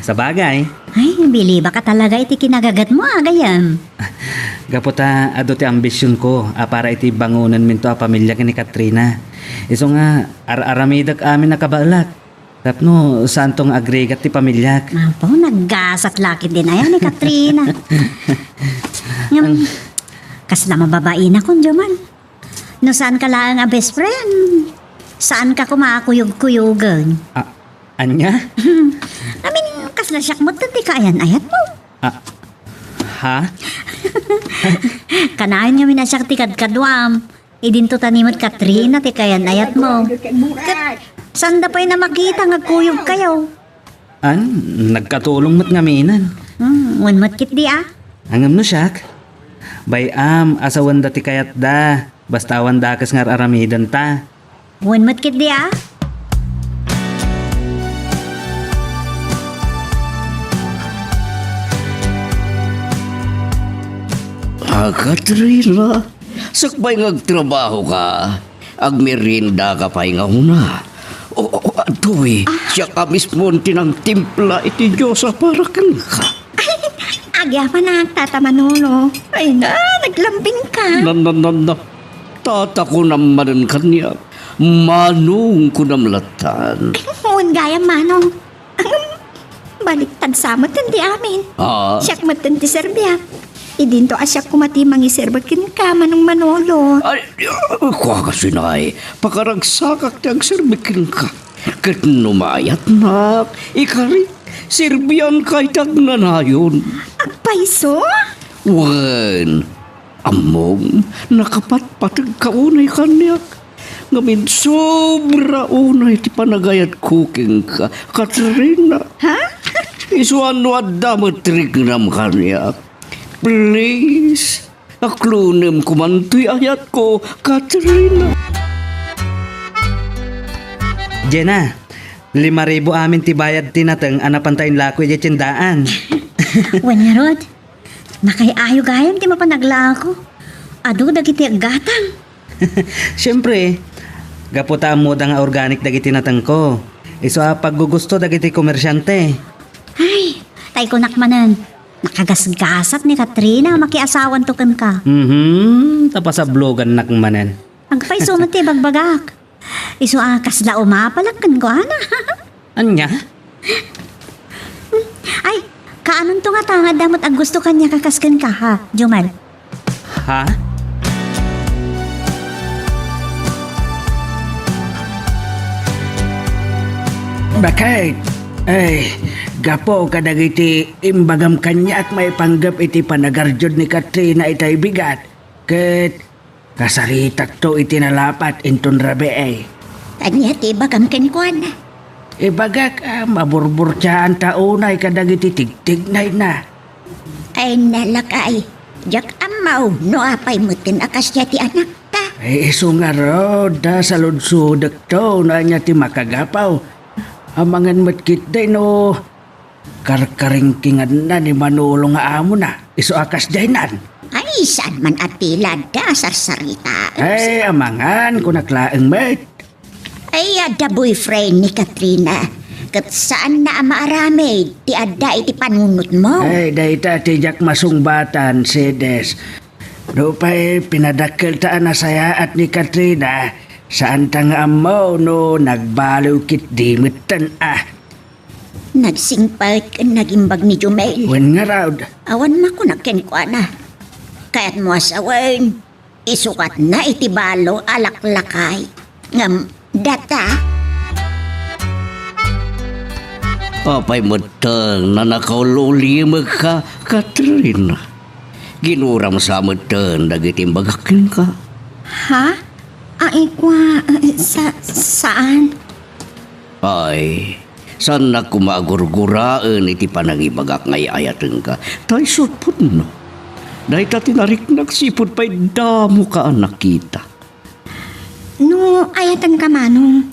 Sa bagay, Ay, bili ba ka talaga iti kinagagat mo agayam? gaputa ado ti ambisyon ko para iti bangunan minto a pamilya ni Katrina. Iso nga aramidak amin nakabalak. Tapno saan tong agregat ti pamilyak. Apo, naggasat lakit din ayan ni Katrina. Kas na mababain akong Juman. No saan ka lang a best friend? Saan ka kumakuyog-kuyugan? Anya? Amin, kas na siyak mo ti kaayan ayat mo. Ha? Kanayan nga minasyak ti kadkadwam. Idinto tanimot Katrina ti kayan ayat mo. Sanda pa'y na makita nga kuyog kayo. Nagkatulong mo't ngaminan. Unmat kit di Angam no siyak. Bayam, asawan dati kayat da. Basta awan da kas ngar aramidan ta. Unmat kit di Katrina, sakbay ngagtrabaho ka. Agmerinda ka pa'y nga una. Atoy, siya ka mismo tinang timpla iti Diyosa para kan ka. Agya pa na, Tata Manolo. Ay na, naglambing ka. Tata ko naman kanya. Manong ko namlatan. Huwag gaya, Manong. Baliktad sa matan di amin. Siyak matan ti Serbia. Idinto asyak kumati mangiserbakin ka, Manong Manolo. Ay, kuha ka sinay. Pakaragsakak tiyang serbikin ka. Kat numayat na, ikarit, Serbian kay tagnanayon. Agpaiso? Wen, among nakapatpatag kaunay kanyak. Ngamin sobra unay ti panagayat cooking ka, Katrina. Ha? Isuan no adamot trignam kanyak. Please, aklunem kumantoy ayat ko, Katrina. Jena, 5,000 amin ti bayad tinateng anapantayin lako iti tindaan. Wan nga rod. Nakay-ayo gayam ti mapanaglako. Ado dagiti aggatang. Siyempre, gaputa mo da nga organic dagiti nateng ko. Iso paggugusto dagiti komersyante. Ay, tay ko nakmanan. Nakagasgasat ni Katrina makiasawan tukan ka. Tapasablogan nakmanan. Agpaiso mo ti bagbagak. Iso kasla umapalagkan ko ana. Anya? Ay, kaanon to nga tangad damot ag gusto kanya kakaskan ka ha, Jumal? Ha? Bakit? Ay, gapo kadagiti imbagam kanya at may panggap iti panagarjod ni Katrina itay bigat. Ket kasaritak to iti nalapat inton rabe ay. Tanya ti bagam kenkwan. Ibagak maburbur tiyaan taunay kadagiti tigtignay na. Ay nalakay. Jak amaw no apay mutin akas ti anak ta. Ay iso nga roda sa ludsudak to na niya ti makagapaw. Amangan matkit day no karkaringkingan na ni Manolo nga amo na. Iso akas daynan. Ay saan man atilad da sa sarita. Ay amangan kung naklaang met. Ay, the boyfriend ni Katrina. Kat saan na maaramid, ti adda iti panunot mo? Ay, dahita tijak masungbatan, Sedes. No pa'y pinadakkel taan na saya at ni Katrina, saan ta nga mo no nagbaliw kit dimitan Nagsingpal ka nagimbag ni Jumel. Wen nga raw, Awan mako nagkenkwa na. Kaya't mo asawan, isukat na iti balo alaklakay. Ngam, data, Apay matang na nakaululi ka, Katrina. Ginuram sa matang nagitimbagakin ka. Ha? Ay, kwa, saan? Ay, saan na kumagurguraan iti panangibagak ngay ayateng ka? Tay sutput no. Dahil ta tinarik nagsipod pa'y damo ka anak kita. No, ayatan ka manong.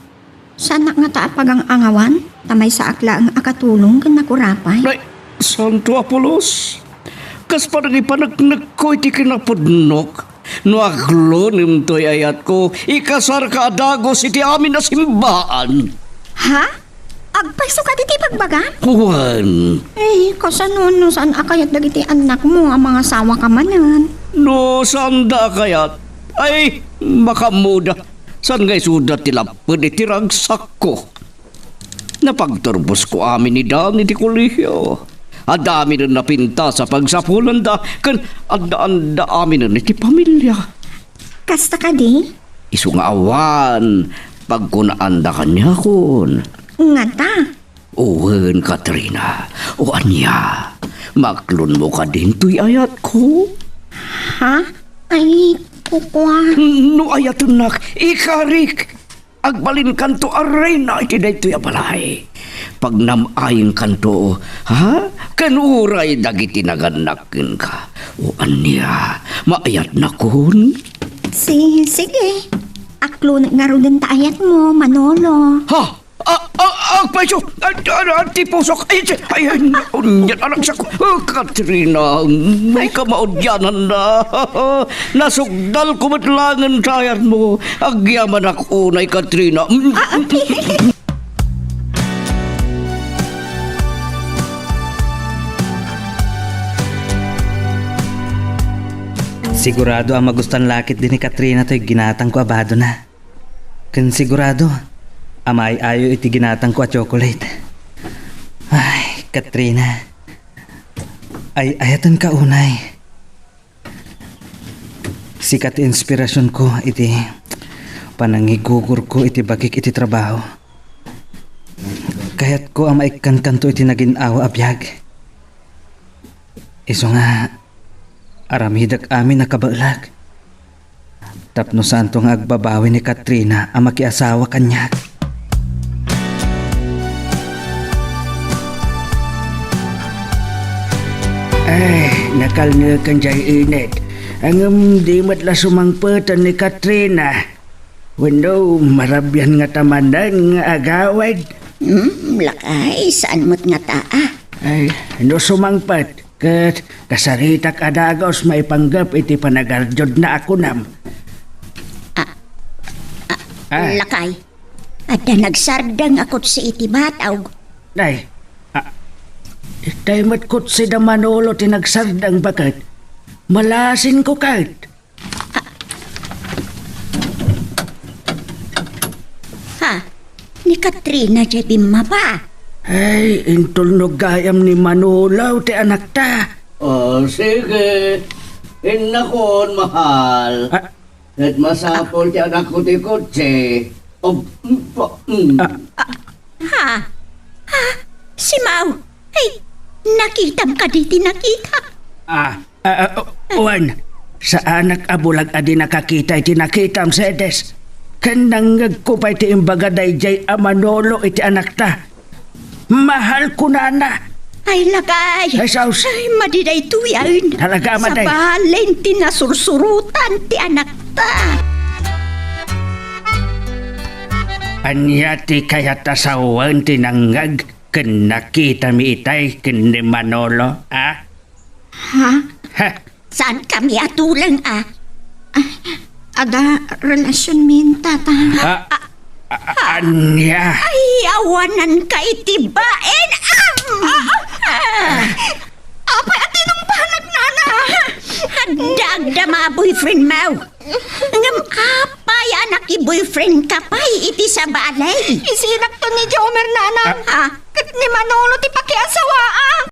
Saan nga taapag ang angawan? Tamay sa akla ang akatulong kan nakurapay. Ay, Santo Apolos, kas parang ipanagnak ko iti kinapudnok. No aglonim to'y ayat ko, ikasar ka adagos iti amin na simbaan. Ha? Agpaiso ka diti pagbaga? Juan, Eh, kasanon no saan akayat dagiti anak mo ang mga sawa ka manan. no sanda kayat? Ay, makamuda. San ngay sudat tilapad iti ragsak ko? Napagturbos ko amin ni Dan iti kuliyo. Adami na napinta sa pagsapulan da, kan adaan amin na iti pamilya. Kasta ka di? Isu nga awan, pagkunaan da kanya kun. Nga ta. Uwen, Katrina, o anya, maklon mo ka din tuy ayat ko. Ha? Ay, kukwa. No ayat nak, ikarik. Agbalin kanto aray na iti daytoy abalay. Pag namayin kanto, ha? Kanuray dagiti naganakin ka. O anya, maayat na kun. Sige. Aklo nga ro din taayat mo, Manolo. Ha? Paiso! Ti pusok! Ayan! Unyan! Anak sa ko! Katrina! May kamaudyanan na! Nasugdal ko matlangan sayat mo! Agyaman ako unay, Katrina! Sigurado ang magustan lakit din ni Katrina to'y ginatang ko abado na. Kan sigurado, amay ayo iti ginatang ko a chocolate. Ay, Katrina. Ay, ayatan ka unay. Sikat inspirasyon ko iti panangigugur ko iti bagik iti trabaho. Kaya't ko ang maikan-kanto iti naginawa abiyag. Iso nga, aramidak amin nakabalag. Tapno saan tong agbabawi ni Katrina ang makiasawa kanya. ay, nakalnga kan jay init. Ang di matla sumangpatan ni Katrina. Wano, marabyan nga tamanan nga agawad. Lakay, saan mo't nga taa? Ay, no sumangpat. Kat kasaritak adagos may panggap iti panagarjod na ako nam. Lakay, ada nagsardang akot si iti bataw. Day, tayo matkot si Manolo tinagsardang bakat. Malasin ko kahit. Ha? Ni Katrina jay bimma pa. Ay, intol no gayam ni Manolo ti anak ta. Oh, sige. Inakon, mahal. At masapol ti anak ko ti kotse. Ha? Si Mau. Ay, nakitam ka di tinakita. Juan, sa anak abulag adi nakakita iti nakitam sa edes. Kanangag ko pa iti imbaga dayjay a Manolo iti anak ta. Mahal ko na na. Ay, lakay. Ay, saus. Ay, madiday tuyain. Talaga, maday. Sa balen, tinasursurutan, ti anak ta. Anya ti kaya tasawan tinangag ken nakita mi itay ken ni Manolo, ha? Ha? Ha? Saan kami atulang, Ada relasyon min, tata. Anya. Ay, awanan ka itibain. Apay at inong panak, nana. Dagda mga boyfriend mo. Ngam apay anak i-boyfriend ka pa iti sa balay. Isinak to ni Jomer, nana. Ha? Kat ni Manolo ti pakiasawaan.